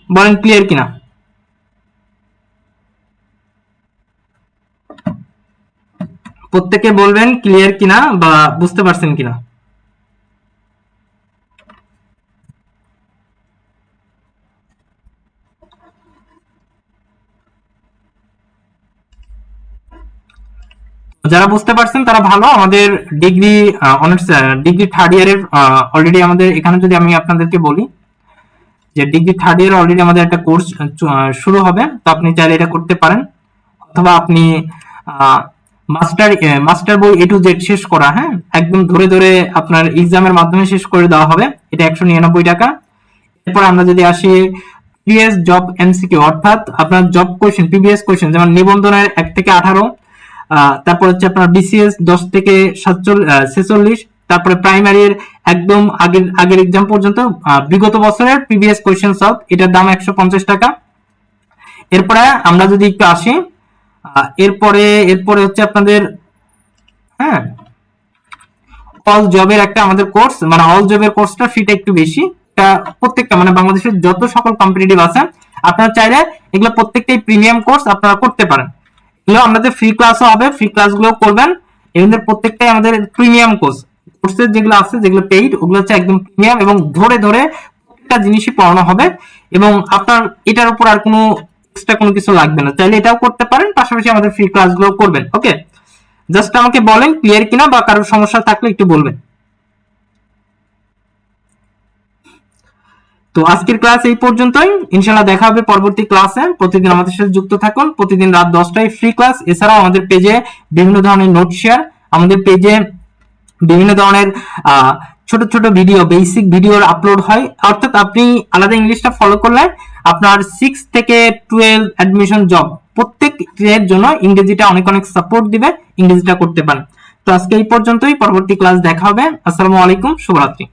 বলেন ক্লিয়ার কিনা। প্রত্যেকে বলবেন ক্লিয়ার কিনা বা বুঝতে পারছেন কিনা। যারা বুঝতে পারছেন তারা ভালো। আমাদের ডিগ্রি অনার্স ডিগ্রি থার্ড ইয়ারের অলরেডি আমাদের এখানে যদি আমি আপনাদেরকে বলি যে ডিগ্রি থার্ড ইয়ার অলরেডি আমাদের একটা কোর্স শুরু হবে, তো আপনি চাইলে এটা করতে পারেন, অথবা আপনি মাস্টার বই A to Z শেষ করা, হ্যাঁ, একদম ধরে ধরে আপনার এক্সামের মাধ্যমে শেষ করে দেওয়া হবে, এটা 199 টাকা। এরপর আমরা যদি আসি প্রিভিয়াস জব এমসিকিউ, অর্থাৎ আপনার জব কোশ্চেন, প্রিভিয়াস কোশ্চেন, যেমন নিবন্ধনের 1 থেকে 18, তারপর হচ্ছে আপনার BCS 10 থেকে 46, তারপরে প্রাইমারির একদম আগের এক্সাম পর্যন্ত বিগত বছরের প্রিভিয়াস কোশ্চেন সলভ, এটার দাম 150 টাকা। এরপরে আমরা যদি একটু আসি, এরপরে হচ্ছে আপনাদের, হ্যাঁ, অল জবের একটা আমাদের কোর্স, মানে অল জবের কোর্সটা ফিটা একটু বেশি, এটা প্রত্যেকটা মানে বাংলাদেশের যত সকল কম্পিটিটিভ আছে আপনারা চাইলে এগুলো প্রত্যেকটাই প্রিমিয়াম কোর্স আপনারা করতে পারেন। এগুলো আমাদের ফ্রি ক্লাসও হবে, ফ্রি ক্লাসগুলো করবেন, এগুলোর প্রত্যেকটাই আমাদের প্রিমিয়াম কোর্সের যেগুলো আছে, যেগুলো পেইড, ওগুলো হচ্ছে একদম প্রিমিয়াম এবং ধরে ধরে প্রত্যেকটা জিনিসই পড়ানো হবে, এবং আপনার এটার উপর আর কোনো এক্সট্রা কোনো কিছু লাগবে না, চাইলে এটাও করতে পারেন, পাশাপাশি আমাদের ফ্রি ক্লাসগুলো করবেন, ওকে। জাস্ট আমাকে বলেন ক্লিয়ার কিনা, বা কারোর সমস্যা থাকলে একটু বলবেন। তো আজকের ক্লাস এই পর্যন্তই, ইনশাআল্লাহ দেখা হবে পরবর্তী ক্লাসে। প্রতিদিন আমাদের সাথে যুক্ত থাকুন, প্রতিদিন রাত 10টায় ফ্রি ক্লাস। এছাড়াও আমাদের পেজে বিভিন্ন ধরনের নোট শেয়ার, আমাদের পেজে বিভিন্ন ধরনের ছোট ছোট ভিডিও, বেসিক ভিডিওর আপলোড হয়, অর্থাৎ আপনি আলাদা ইংলিশটা ফলো করলে আপনার 6 থেকে 12 অ্যাডমিশন জব প্রত্যেকের জন্য ইংরেজিটা অনেক অনেক সাপোর্ট দিবে, ইংরেজিটা করতে পারেন। তো আজকে এই পর্যন্তই, পরবর্তী ক্লাস দেখা হবে। আসসালামু আলাইকুম, শুভরাত্রি।